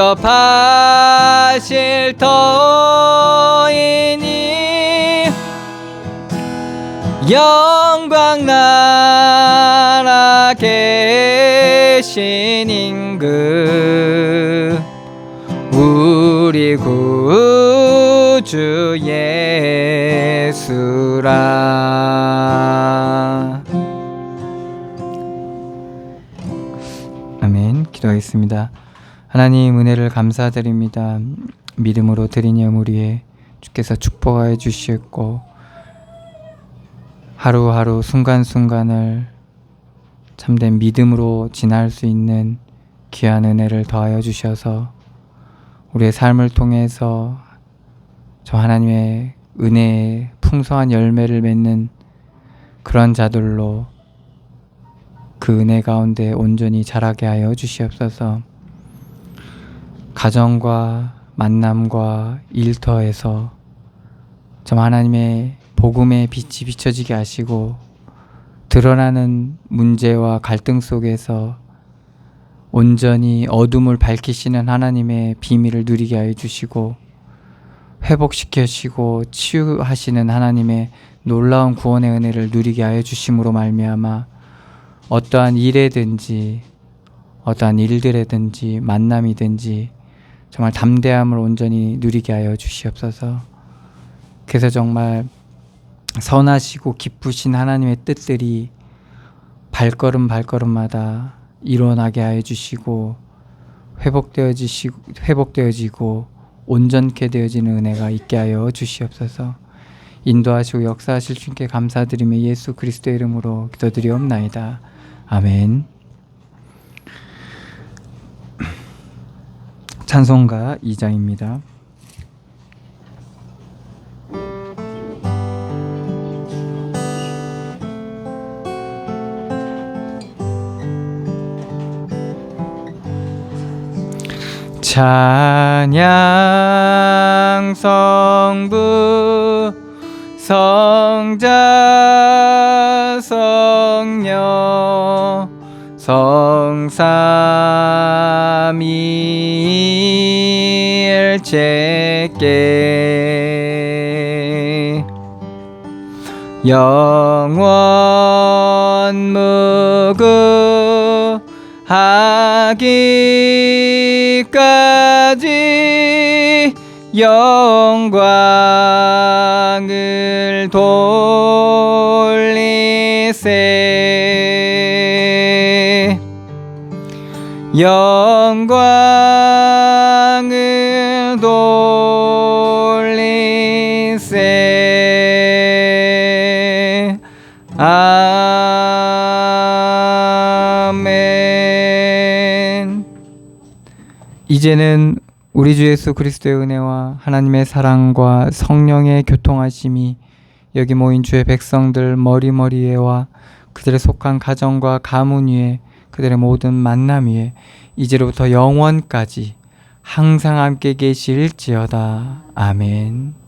영접하실 터이니 영광 나라 계신 임금 우리 구주 예수라. 아멘. 기도하겠습니다. 하나님 은혜를 감사드립니다. 믿음으로 드린 예물 위에 주께서 축복하여 주시었고 하루하루 순간순간을 참된 믿음으로 지날 수 있는 귀한 은혜를 더하여 주셔서 우리의 삶을 통해서 저 하나님의 은혜의 풍성한 열매를 맺는 그런 자들로 그 은혜 가운데 온전히 자라게 하여 주시옵소서. 가정과 만남과 일터에서 저 하나님의 복음의 빛이 비춰지게 하시고 드러나는 문제와 갈등 속에서 온전히 어둠을 밝히시는 하나님의 비밀을 누리게 하여 주시고 회복시켜주시고 치유하시는 하나님의 놀라운 구원의 은혜를 누리게 하여 주심으로 말미암아 어떠한 일에든지 어떠한 일들에든지 만남이든지 정말 담대함을 온전히 누리게 하여 주시옵소서. 그래서 정말 선하시고 기쁘신 하나님의 뜻들이 발걸음마다 일어나게 하여 주시고 회복되어지고 온전케 되어지는 은혜가 있게 하여 주시옵소서. 인도하시고 역사하실 주님께 감사드리며 예수 그리스도의 이름으로 기도드리옵나이다. 아멘. 찬송가 2장입니다. 찬양 성부 성자 성녀 성삼위일체께 영원 무궁하기까지 영광을 돌리세 영광을 돌리세 아멘. 이제는 우리 주 예수 그리스도의 은혜와 하나님의 사랑과 성령의 교통하심이 여기 모인 주의 백성들 머리머리에와 그들의 속한 가정과 가문 위에 그들의 모든 만남 위에 이제로부터 영원까지 항상 함께 계실지어다. 아멘.